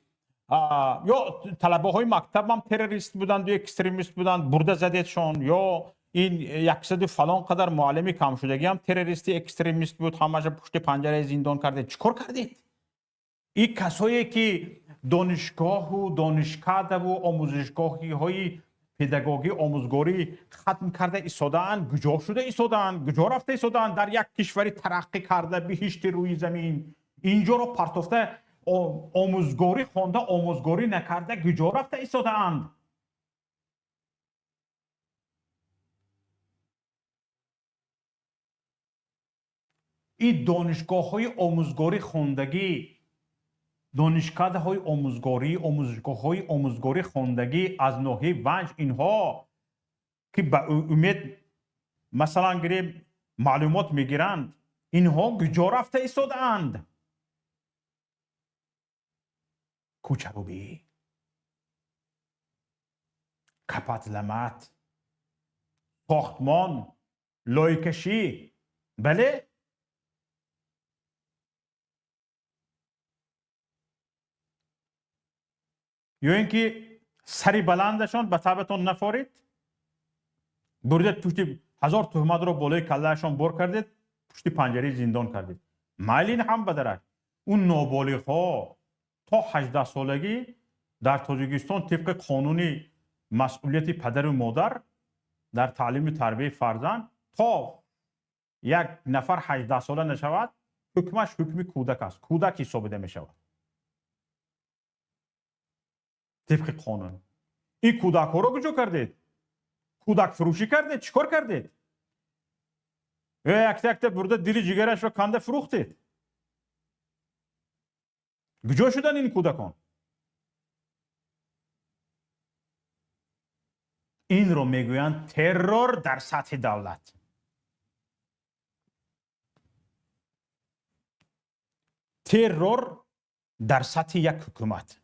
یا طلبه های مکتب هم تروریست بودند و اکستریمیست بودند برده زدیدشان، یا این 100 فلان قدر معلم کم شدگی هم تروریستی اکستریمیست بود، همش پشت پنجره زندان کردید. چیکار کردید؟ این کسایی که دانشگاه و دانشکده و آموزشگاهی های پداگوژی آموزگاری ختم کرده ایستادن، کجا شده ایستادن؟ کجا رفته ایستادن؟ در یک کشوری ترقی کرده بهشت روی زمین، اینجا رو پرتافته آموزگاری خوانده، آموزگاری نکرده، کجا رفته ایستادند؟ این دانشگاه های آموزگاری خوندگی، دانشکده های آموزگاری، آموزشگاه های آموزگاری خوندگی از ناحیه ونج اینها که به امید مثلا گریم معلومات میگیرند، اینها کجا رفته ایستادند؟ کوچروبی، کپاتلمت، ساختمان، لایکشی، بله؟ یا اینکه سری بلندشان به تبتون نفارید، بردید پشت 1000 تهمت رو بالای کلهشان بر کردید، پشت پنجره زندان کردید. مایلین هم بدرد اون نابالغ ها تا 18 سالگی در تاجیکستان طبق قانون مسئولیت پدر و مادر در تعلیم تربیت فرزند تا یک نفر 18 ساله نشود حکمش حکم کودک است، کودک حسابیده می شود طبق قانون. این کودک ها رو کجا کردید؟ کودک فروشی کردید؟ چیکار کردید؟ یا یک تک برده دل جگرش رو کنده فروختید؟ کجا شدن این کودکان؟ این رو میگویند ترور در سطح دولت. ترور در سطح یک حکومت.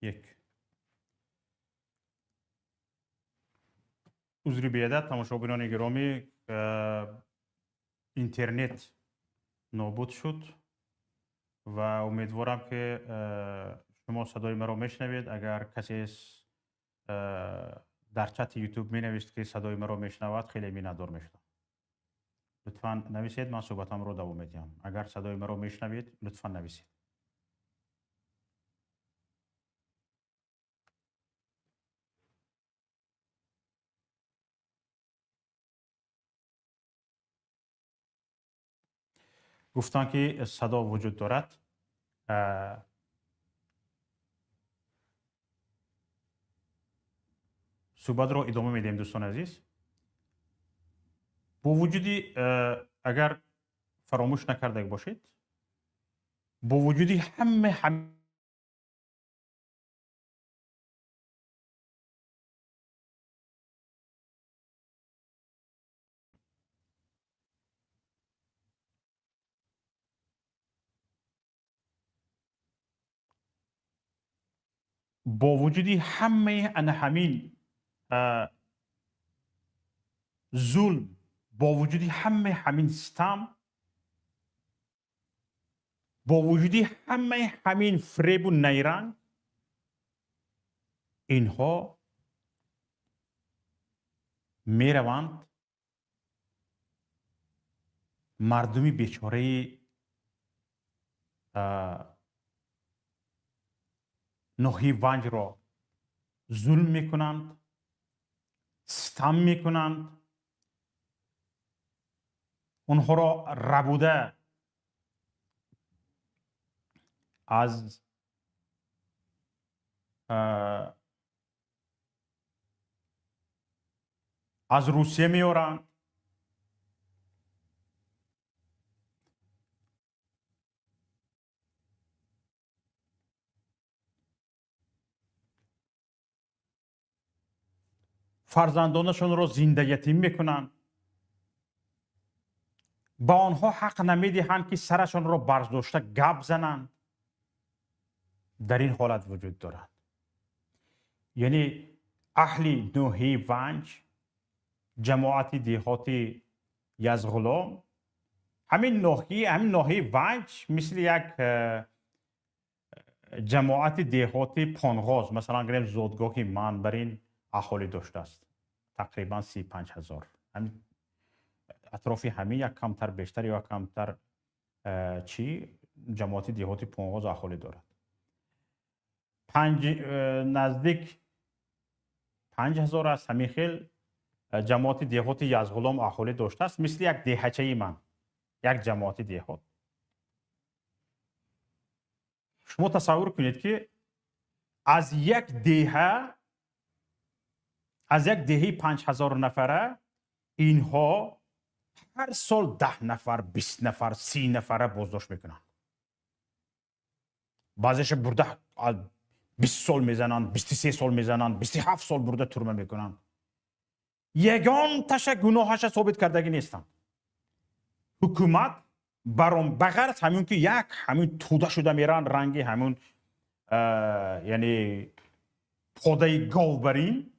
یک عذری بیادت تماشاگران گرامی، اینترنت نابود شد و امیدوارم که شما صدای مرا میشنوید. اگر کسی در چت یوتیوب می نویست که صدای مرا میشنود، خیلی مینادار میشم. لطفاً نویسید، من صحبتم رو دوام میدم. اگر صدای مرا میشنوید لطفاً نویسید. گفتن که صدا وجود دارد. صحبت رو ادامه میدیم دوستان عزیز. با وجودی اگر فراموش نکرده باشید، با وجودی همه با وجودی همه همین ظلم، با وجودی همین ستم، با وجودی همین فریب و نیرنگ، اینها میروند مردمی بیچاره نهی ونج را ظلم میکنند، ستم میکنند، اونها را ربوده از روسیه میارند، فرزندانشون را زنده یتیم میکنند، با آنها حق نمیدهند که سرشون را برداشته گپ زنند. در این حالت وجود دارد. یعنی اهل نوحه ونج، جماعت دیهاتی یزغلام، همین نوحه ونج مثل یک جماعت دیهاتی پانغاز، مثلا گریم زادگاهی من بر این اهالی داشته است، تقریبا 35,000. همین اطراف همین یک کمتر بیشتر یا کمتر جماعت دیهاتی پانغاز اهالی دارد. نزدیک 5,000 است. همین خیل جماعت دیهاتی یزغلام اهالی داشته است، مثل یک دهچه من، یک جماعت دیهات. شما تصور کنید که از یک دهه 5,000 نفره، اینها هر سال 10 نفر، 20 نفر، 30 نفره بازداشت میکنن. بعضیش برده 20 سال میزنن، 23 سال میزنن، 27 سال برده ترمه میکنن. یگان تش گناهش ثابت کردگی نیستن. حکومت بغیر از همون که همون توده شده میرن، رنگی همون یعنی توده گاوبرین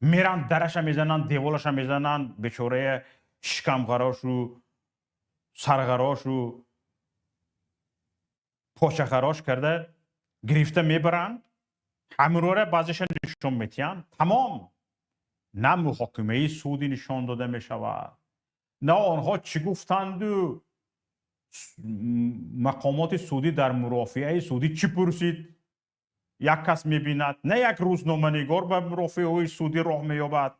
میرن، درش میزنن، دیوالش میزنن، بیچاره شکمغراش و سرغراش و پاچخراش کرده گرفته میبرن، همون رو بعضیش نشون میتین. تمام نه محاکمه سودی نشان داده میشود، نه آنها چی گفتند و مقامات سودی در مرافعه سودی چی پرسید. یک کس میبیند، نه یک روزنامه‌نگار به مرافعه سودی راه مییابد،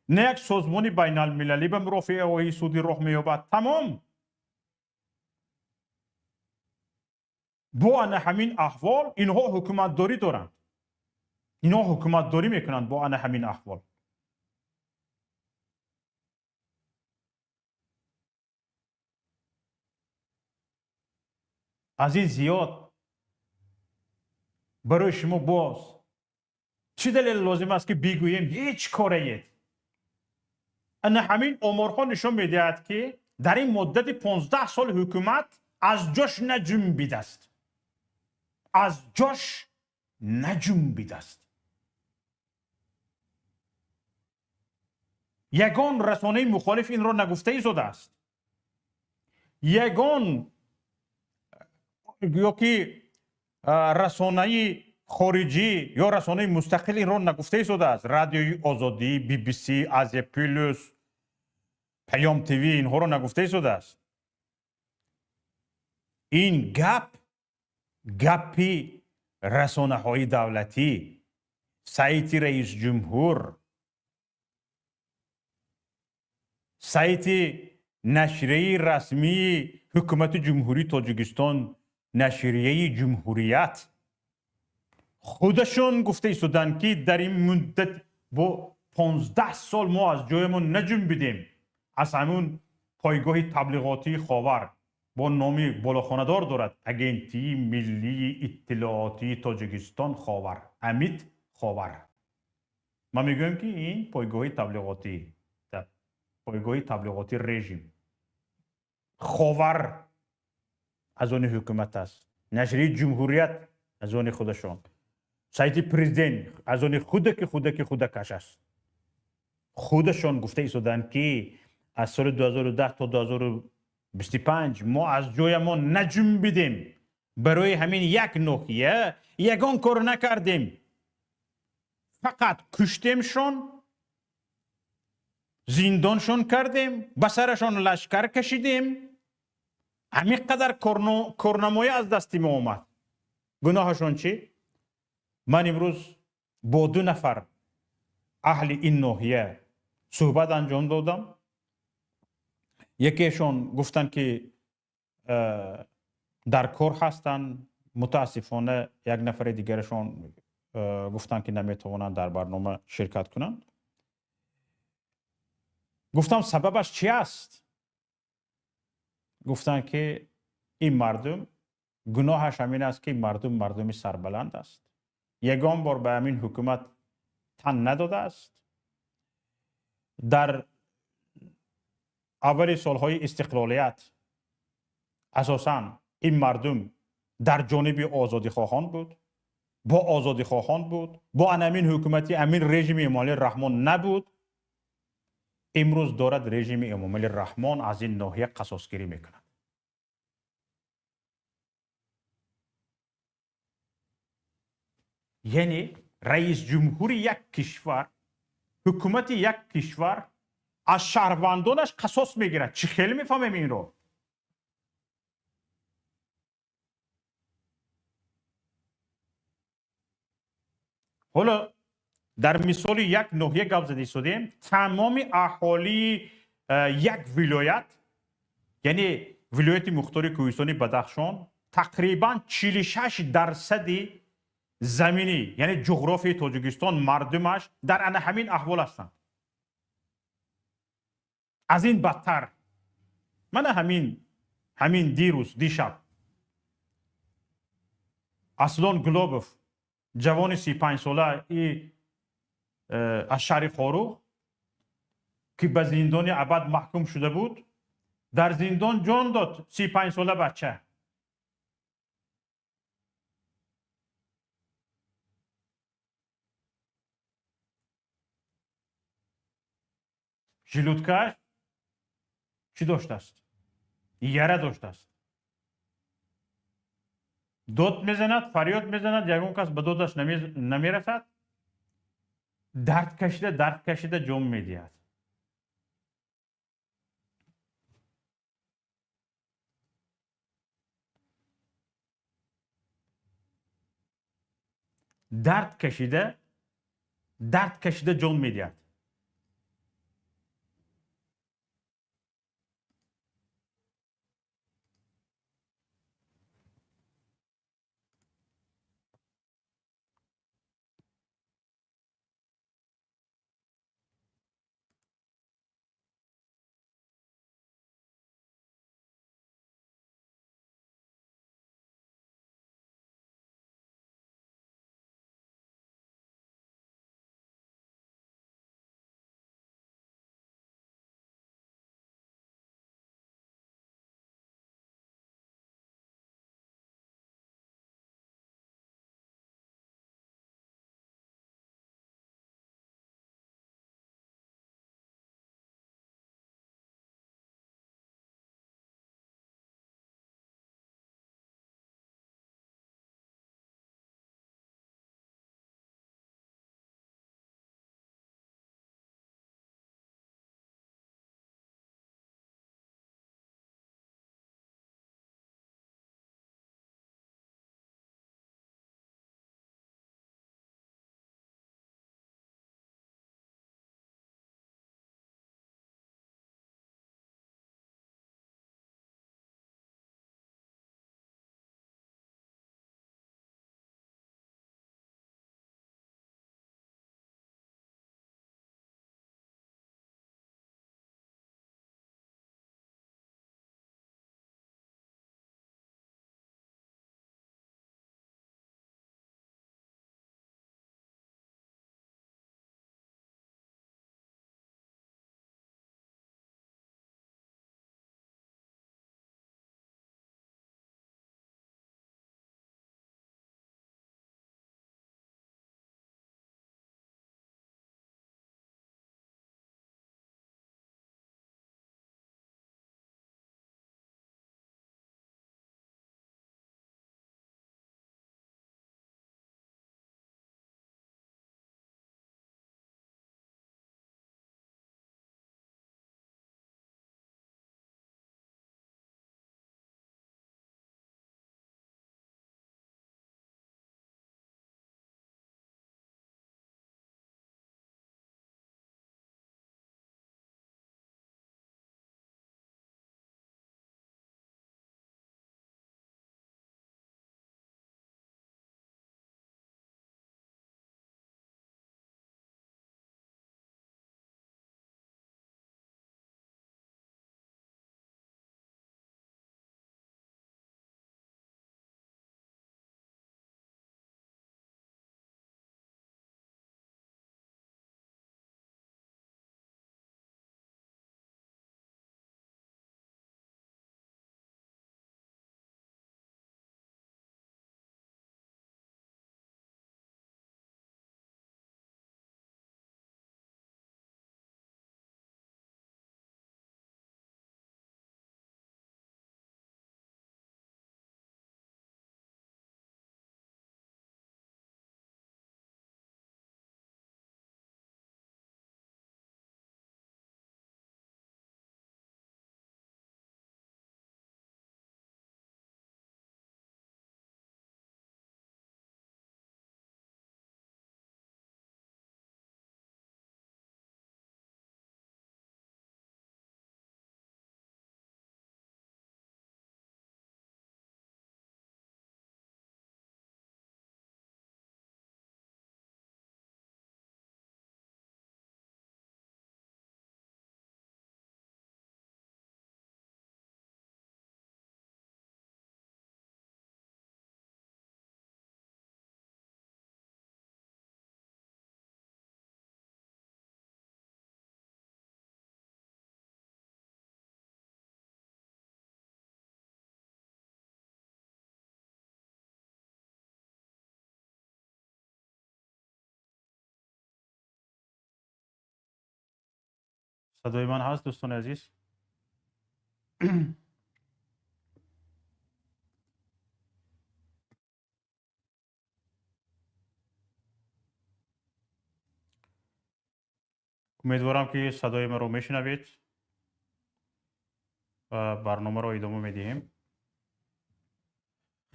نه یک سازمان بین المللی به مرافعه سودی راه مییابد. تمام با همین احوال اینها حکومت داری دارند، اینها حکومت داری میکنند با همین احوال. از این زیاد برای شما باز چی دلیل لازم است که بگوییم هیچ کاریه؟ همین آمارها نشون میدهد که در این مدت 15 سال حکومت از جاش نجنبیده است، از جاش نجنبیده است. یگان رسانه مخالف این را نگفته ایستاده است. یگان یا که رسانه خارجی یا رسانه مستقل این را نگفته ایستاده است. رادیوی آزادی، بی بی سی، آزیا پلوس، پیام تیوی اینها را نگفته ایستاده است. این گپی رسانه های دولتی، سایت رئیس جمهور، سایت نشریه رسمی حکومت جمهوری تاجیکستان، نشریه جمهوریت، خودشون گفته ایستادن که در این مدت با 15 سال ما از جایمون نجنبیدیم. از همون پایگاه تبلیغاتی خاور با نامی بالاخانه‌دار دارد، اگنتی ملی اطلاعاتی تاجیکستان خاور، امیت خاور. ما میگویم که این پایگاه تبلیغاتی رژیم خاور از آن حکومت است، نشریه جمهوریت از آن خودشان، سایت پرزیدنت از آن خودکش است. خودشان گفته ایستادن که از سال 2010 تا 2025 ما از جایمان نجنبیدیم. برای همین یک ناحیه یگان کار نکردیم، فقط کشتیمشان، زندانشان کردیم، به سرشان لشکر کشیدیم. همین قدر کارنمایی از دست ما اومد. گناهشان چی؟ من امروز با 2 نفر اهل این ناحیه صحبت انجام دادم. یکیشون گفتن که در کار هستن، متاسفانه یک نفر دیگرشون گفتن که نمیتوانند در برنامه شرکت کنند. گفتم سببش چی است؟ گفتن که این مردم گناهش همین است که مردمی سربلند است. یگان بار به همین حکومت تن نداده است. در اول سالهای استقلالیت اساساً این مردم در جانب آزادی خواهان بود، با آزادی خواهان بود، با همین حکومتی امین رژیم امامعلی رحمان نبود. امروز دارد رژیم امامعلی رحمان از این ناحیه قصاصگیری میکند. یعنی رئیس جمهور یک کشور، حکومت یک کشور از شهروندانش قصاص میگیرد. چی خیلی میفهمیم این رو؟ حالا در مثال یک ناحیه گپ زده شدیم، تمام اهالی یک ولایت، یعنی ولایت مختار کوهستانی بدخشان، تقریبا 46% زمینی یعنی جغرافی تاجیکستان مردمش در همین احوال هستند. از این بدتر من همین دیشب اصلان گلوبوف، جوان 35 ساله از شهر خاروق که به زندان ابد محکوم شده بود، در زندان جان داد. 35 ساله بچه. ژیلوتکش چی داشته است؟ یره داشته است. داد میزند، فریاد میزند، یگان کس به دادش نمیرسد. درد کشیده جام میدهد. درد کشیده جان میدهد. صدای من هست دوستان عزیز؟ امیدوارم که صدای من رو میشنوید و برنامه رو ادامه میدیم.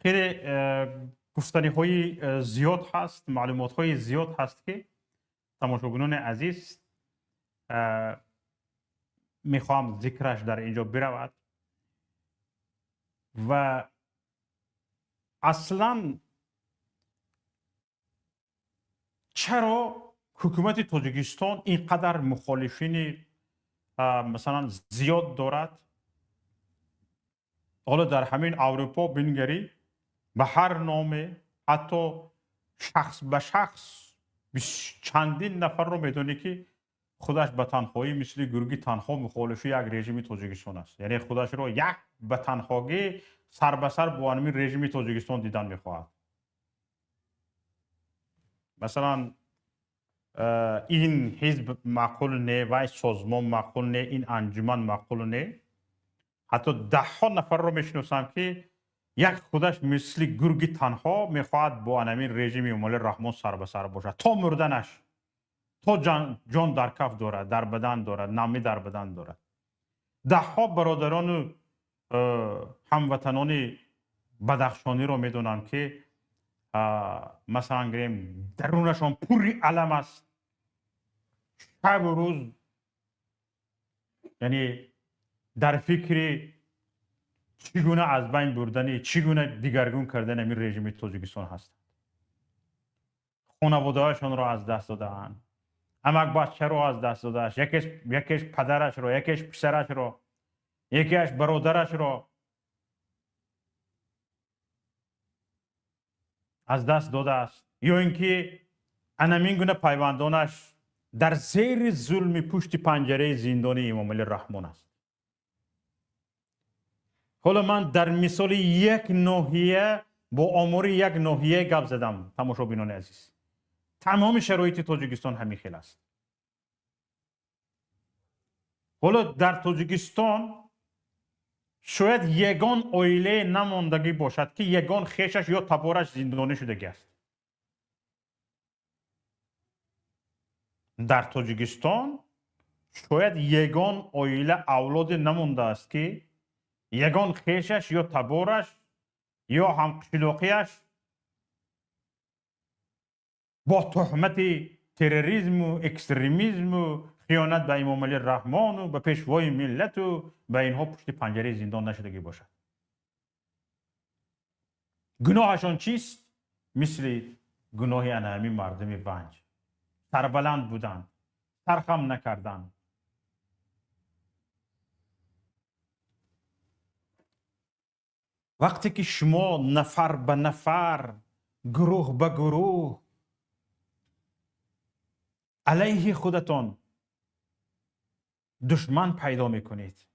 خیلی گفتنی های زیاد هست، معلومات های زیاد هست که تماشاگران عزیز میخوام ذکرش در اینجا برود و اصلا چرا حکومت تاجیکستان اینقدر مخالفین مثلا زیاد دارد؟ حالا در همین اروپا بنگری به هر نام، حتی شخص به شخص چندین نفر رو میدونی که خودش به تنهایی مثل گروگی تنها مخالفی یک رژیم تاجیکستان است. یعنی خودش رو یک به تنهایی سر به سر با همین رژیم تاجیکستان دیدن میخواهد. مثلا این حزب معقول نه و سازمان معقول نه، این انجمن معقول نه. حتی 10 نفر رو میشناسم که یک خودش مثل گرگی تنها میخواهد با همین رژیم امام رحمان سر به سر باشد تا مردنش، تا جان در کف دارد، در بدن دارد، نمی در بدن دارد. 10 برادران هموطنان بدخشانی رو میدونم که مثلا گریم درونشان پوری علم است، شب و روز یعنی در فکر چگونه از بین بردن، چگونه دیگرگون کردن همین رژیم تاجیکستان هست. خانواده هاشون رو از دست دادن، امک بچه رو از دست دادن، یکیش پدرش رو، یکیش پسرش رو، یکیش برادرش رو از دست داده است. یا اینکه انمین گونه پیوندانش در زیر ظلم پشت پنجره زندان امام علی رحمان است. حالا من در مثال یک ناحیه با آمار یک ناحیه گپ زدم تماشاگران عزیز. تمام شرایط تاجیکستان همین خیل است. حالا در تاجیکستان شاید یگان عائله نماندگی باشد که یگان خیشش یا تبارش زندانی شده است. در تاجیکستان شاید یگان عائله اولاد نمانده است که یگان خیشش یا تبارش یا هم شلوقیش با تهمت تروریسم و اکستریمیسم و خیانت به امام علی رحمان و به پیشوای ملت و به اینها پشت پنجره زندان نشدگی باشد. گناهشان چیست؟ مثل گناه همین مردم ونج، سربلند بودند، سرخم نکردند. وقتی که شما نفر به نفر، گروه به گروه علیه خودتان دشمن پیدا میکنید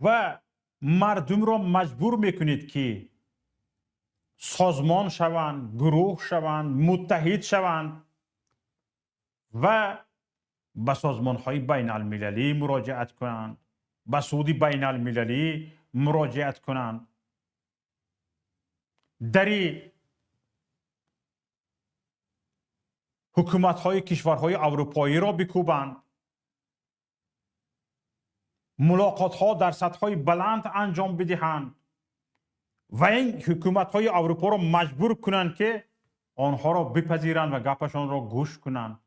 و مردم را مجبور میکنید که سازمان شوند، گروه شوند، متحد شوند و به سازمان های بین المللی مراجعت کنند، به سود بین المللی مراجعت کنند، در حکومت های کشورهای اروپایی را بکوبند، ملاقات ها در سطح های بلند انجام بدهند و این حکومت های اروپا را مجبور کنند که آنها را بپذیرند و گپشان را گوش کنند.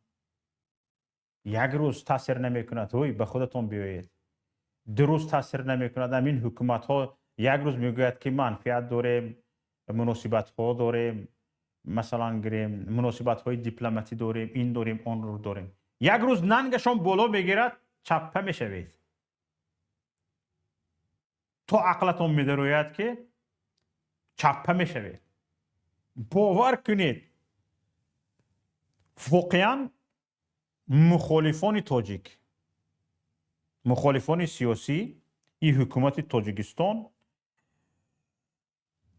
یک روز تاثیر نمی کند، به خودتون بیایید. 2 روز تاثیر نمی کند. این حکومت ها یک روز میگوید که منفعت داریم، مناسبت ها داریم، مثلا گریم مناسبت های دیپلماتی داریم، این داریم، آن رو داریم. یک روز ننگشان بالا بگیرد، چپه میشوید. تو عقلتون میدروید که چپه میشوید. باور کنید واقعا مخالفان تاجیک، مخالفان سیاسی این حکومت تاجیکستان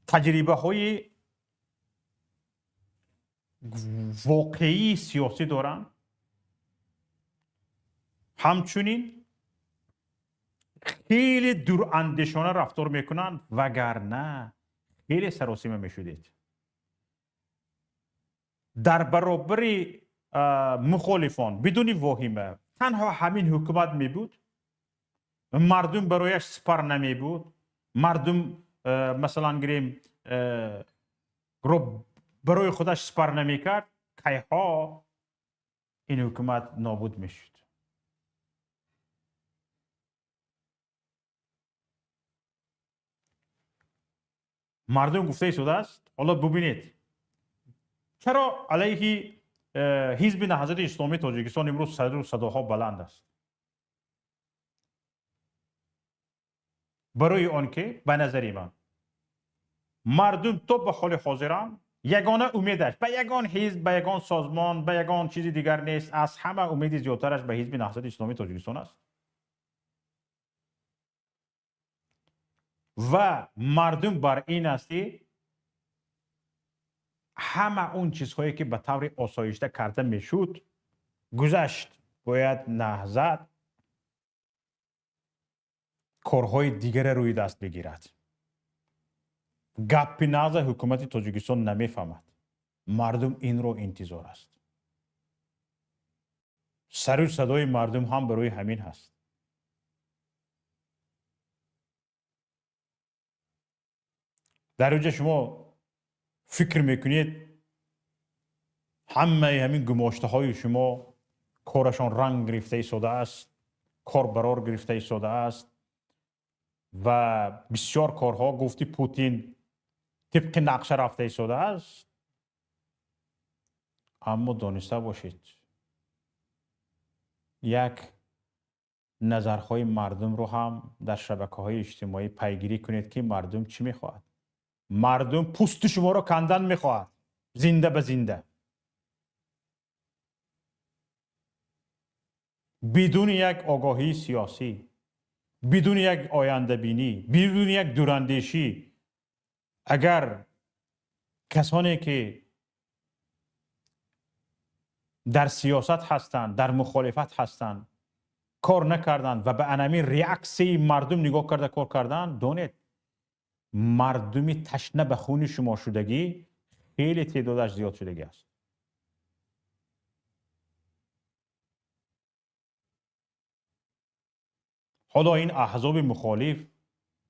تجربه های واقعی سیاسی دارن، همچنین خیلی دور اندیشانه رفتار میکنن، وگرنه خیلی سراسیمه میشدید. در برابر مخالفان بدون واهمه تنها همین حکومت می بود، مردم برایش سپر نمی بود، مردم مثلا گریم رو برای خودش سپر نمی کرد، که ها این حکومت نابود می شد. مردم گفته شده است. حالا ببینید چرا علیه حزب نهضت اسلامی تاجیکستان امروز صداها بلند است؟ برای آنکه به نظر من مردم تو به حال حاضران یگانه امیدش به یگان حزب، به یگان سازمان، به یگان چیزی دیگر نیست، از همه امید زیادترش به حزب نهضت اسلامی تاجیکستان است. و مردم بر این است همه اون چیزهایی که به طور آسایشته کرده میشد گذشت، باید نهضت کارهای دیگر روی دست بگیرد. گپی نهضت حکومت تاجیکستان نمیفهمد. مردم این رو انتظار است. سر و صدای مردم هم برای همین هست. در اونجا شما فکر میکنید همه همین گماشته های شما کارشان رنگ گرفته ایستاده است، کار برار گرفته ایستاده است و بسیار کارها گفتی پوتین طبق نقشه رفته ایستاده است. اما دانسته باشید یک نظرهای مردم رو هم در شبکه‌های اجتماعی پیگیری کنید که مردم چی میخواهد. مردم پوست شما رو کندن میخواهد، زنده به زنده، بدون یک آگاهی سیاسی، بدون یک آینده بینی، بدون یک دوراندیشی. اگر کسانی که در سیاست هستند، در مخالفت هستند، کار نکردند و به انمی ریاکسی مردم نگاه کرده کار کردن، دونید مردمی تشنه به خون شما شدگی خیلی تعدادش زیاد شدگی است. حالا این احزاب مخالف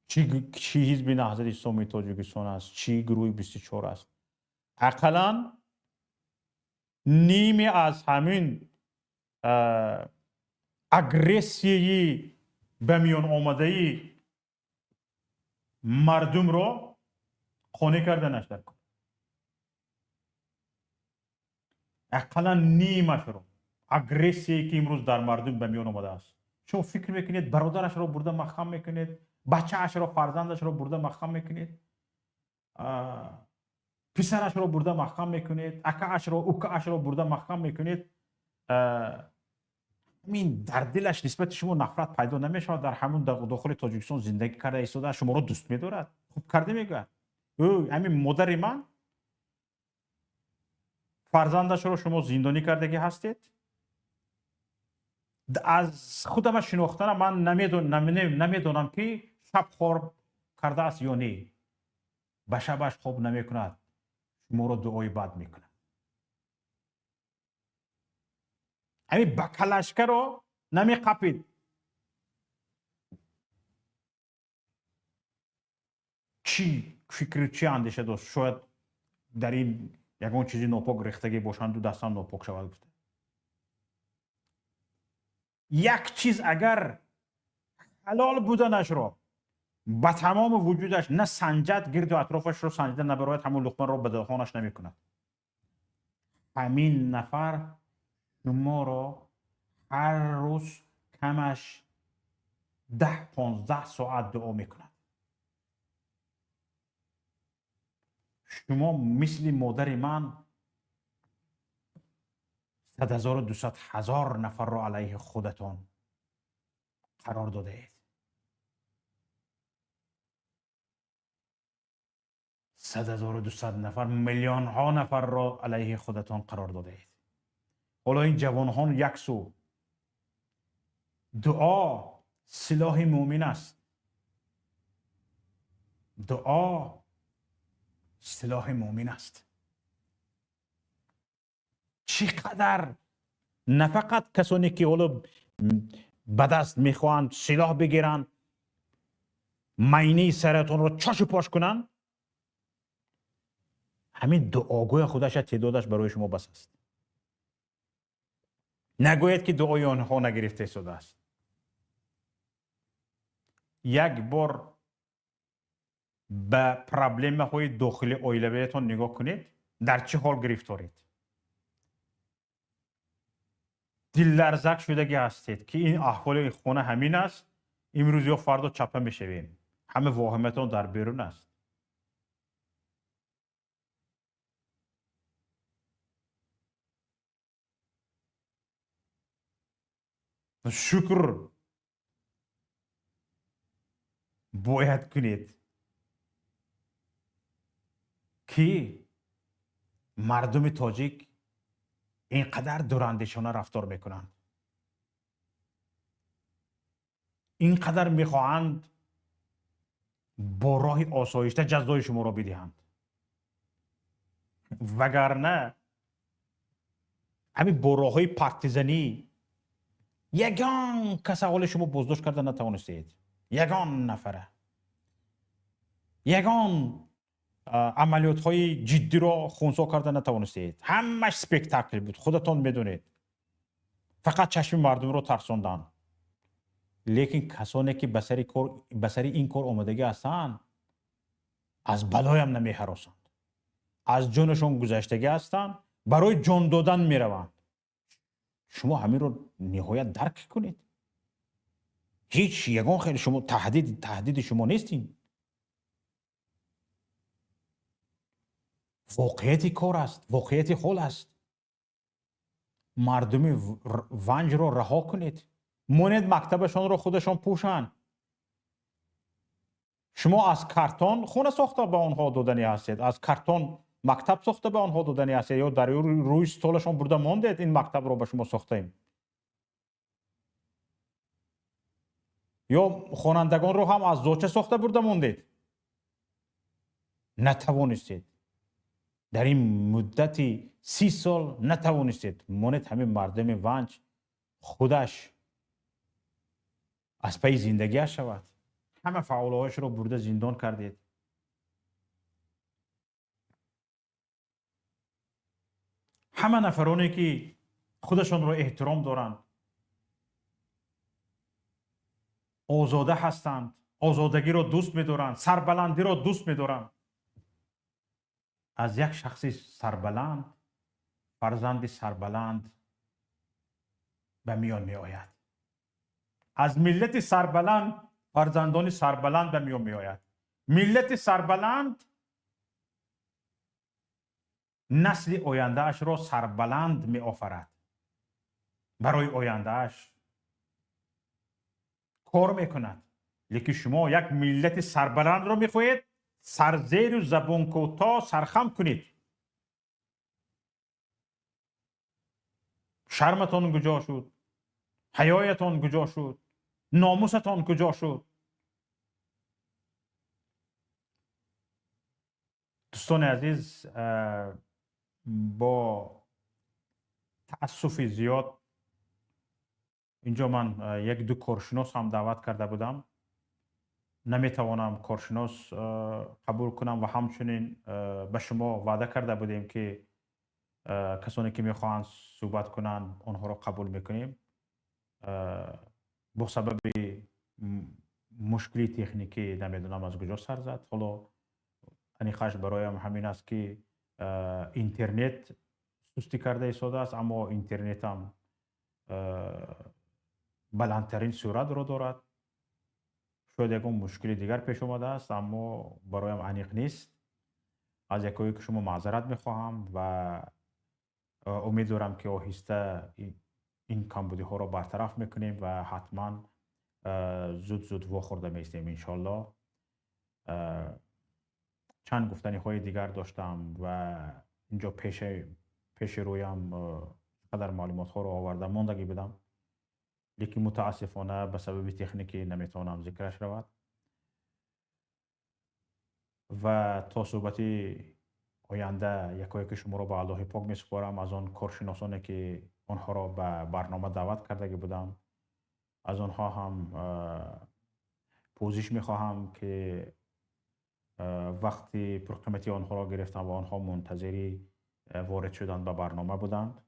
چی حزب نهضت اسلامی تاجیکستان است، چی گروه 24 است، اقلا نیمی از همین اگریسیوی به میان آمده ای مردم رو خانه کرده نشده کن. اقلا نیمش رو اگریسیوی که امروز در مردم به میان آمده است. شما فکر میکنید برادرش رو برده مخم میکنید، بچه اش رو، فرزندش رو برده مخم میکنید، پسرش رو برده مخم میکنید، اکاش رو، اوکاش رو برده مخم میکنید. این در دلش نسبت شما نفرت پیدا نمیشود. در همون داخل تاجیکستان زندگی کرده ایستاده شما رو دوست میدارد، خوب کرده میگه. همین مادر من فرزندش رو شما زندانی کردگی هستید. از خودم شناختن من نمیدونم که شب خور کرده است یا نه. به شبش خوب نمیکند، شما رو دعای بد میکنه. همین بکلشکه رو نمیقپید. چی فکر، چی اندیشه داشت؟ شاید در این یکون چیزی ناپاک ریختگی باشند و دستان ناپاک شود. گفته یک چیز اگر حلال بودنش رو با تمام وجودش نه سنجد، گرد و اطرافش رو سنجده نبراید، همون لقمه رو به دهانش نمی کند. همین نفر شما رو هر روز کمش 10-15 ساعت دعا می کند. شما مثل مادر من 100,000-200,000 نفر رو علیه خودتان قرار داده اید. 100,200 نفر، میلیون ها نفر را علیه خودتان قرار داده اید. حالا این جوان ها یک سو دعا سلاح مؤمن است. دعا سلاح مؤمن است. چقدر نه فقط کسانی که حالا به دست میخوان سلاح بگیرن معنی سرتون رو چاش پاش کنن، همین دعاگوی خودش تعدادش برای شما بس است. نگوید که دعای آنها نگرفته شده است. یک بار به پرابلم های داخلی اویلویتون نگاه کنید، در چه حال گرفتارید. دل لرزک شدگی هستید که این احوال خونه همین است، امروز یا فردا چپه میشویم. همه واهمتون در بیرون است. شکر باید کنید که مردم تاجیک اینقدر دوراندیشانه رفتار میکنند، اینقدر میخواهند با راه آسایشته جزای شما را بدهند، وگرنه همین با راه های پارتیزانی یگان کس حال شما بازداشت کرده نتوانستید. یگان نفره، یگان عملیات های جدی را خونسا کرده نتوانستید. همش سپکتاکل بود، خودتان میدونید. فقط چشم مردم رو ترساندن. لیکن کسانی که به سر این کار آمادگی هستند از بلای هم نمی هراسند، از جانشون گذشتگی هستند، برای جان دادن می روند. شما همین رو نهایت درک کنید. هیچ یگان خیلی شما تهدید شما نیستین. واقعیت کار است، واقعیت حال است. مردم ونج رو رها کنید. مانید مکتبشان رو خودشان پوشن. شما از کارتون خونه ساخته به آنها دادنی هستید، از کارتون مکتب ساخته به آنها دادنی هستید، یا در روی استولشان برده ماندید این مکتب رو به شما ساختیم. یا خوانندگان رو هم از زوچه ساخته برده ماندید. نتوانستید در این مدتی 30 سال نتوانستید مانید همین مردم ونج خودش از پی زندگی شود. همه فعالهاش رو برده زندان کردید. همه نفرانی که خودشان رو احترام دارند، آزاده هستند، آزادگی رو دوست می‌دارند، سربلندی رو دوست می‌دارند، از یک شخص سربلند، فرزند سربلند به میان می آید. از ملت سربلند فرزندان سربلند به میان می آید. ملت سربلند نسل آینده اش را سربلند می آفرد. برای آینده اش کار می کند. لیکن شما یک ملت سربلند را می خواهید سرزیر و زبون کوتاه سرخم کنید. شرمتان کجا شد؟ حیایتان کجا شد؟ ناموستان کجا شد؟ دوستان عزیز، با تأسف زیاد اینجا من یک دو کارشناس هم دعوت کرده بودم. نمیتوانم کارشناس قبول کنم و همچنین به شما وعده کرده بودیم که کسانی که میخواهند صحبت کنند آنها را قبول میکنیم. با سبب مشکلی تکنیکی نمیدونم از کجا سر زد. حالا انیخش برایم همین است که اینترنت سستی کرده ایستاده است، اما اینترنت هم بلندترین سرعت رو دارد. شاید یک مشکل دیگر پیش اومده است، اما برایم انیق نیست. از یکایی که شما معذرت میخواهم و امیدوارم که آهسته این کمبودی ها رو برطرف میکنیم و حتما زود واخورده میستیم انشالله. چند گفتنی های دیگر داشتم و اینجا پیش رویم قدر معلومات ها رو آورده ماندگی بدم. لیکن متاسفانه به سبب تکنیکی نمیتونم ذکرش رود و تا صحبت آینده یکایی که شما را به الله پاک می سپارم. از آن کارشناسانی که آنها را به برنامه دعوت کرده بودم، از آنها هم پوزش می خواهم که وقتی پرقیمتی آنها را گرفتم و آنها منتظری وارد شدن به برنامه بودند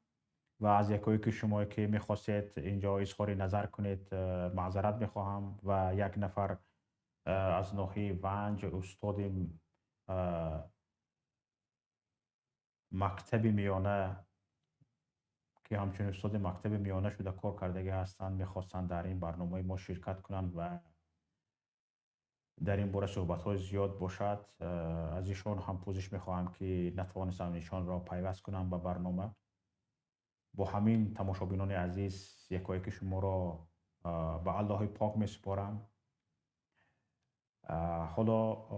و از یکایی که شما که میخواستید اینجا اظهار نظر کنید معذرت میخواهم و یک نفر از ناحیه ونج استاد مکتب میانه که همچنین استاد مکتب میانه شده کار کرده هستند میخواستند در این برنامه ما شرکت کنند و در این باره صحبت های زیاد باشد. از ایشان هم پوزش میخواهم که نتوانستم ایشان را پیوست کنم به برنامه. با همین تماشابینان عزیز یکایی که شما را به الله پاک می سپارم. حالا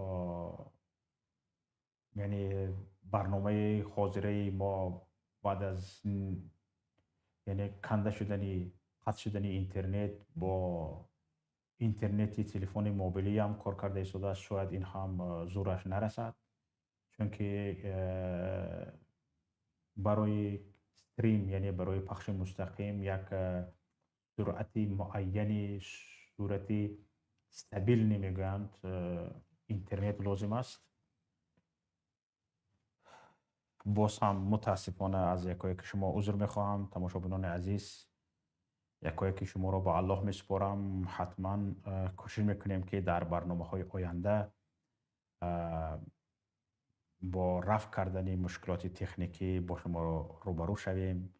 یعنی برنامه حاضره ما بعد از یعنی کنده شدنی قطع شدنی اینترنت با اینترنتی تلفن موبیلی هم کار کرده ایستاده است. شاید این هم زورش نرسد چون که برای استریم یعنی برای پخش مستقیم یک سرعتی معینی صورتی استابیل نمیگویند اینترنت لازم است. باز هم متاسفانه از یکایی که شما عذر میخواهم. تماشابینان عزیز یکایی که شما را با الله میسپارم. حتما کوشش میکنیم که در برنامه های آینده با رفع کردن مشکلات تکنیکی با شما روبرو شویم.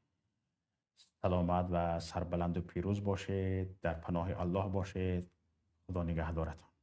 سلامت و سربلند و پیروز باشید. در پناه الله باشید. خدا نگهدارتان.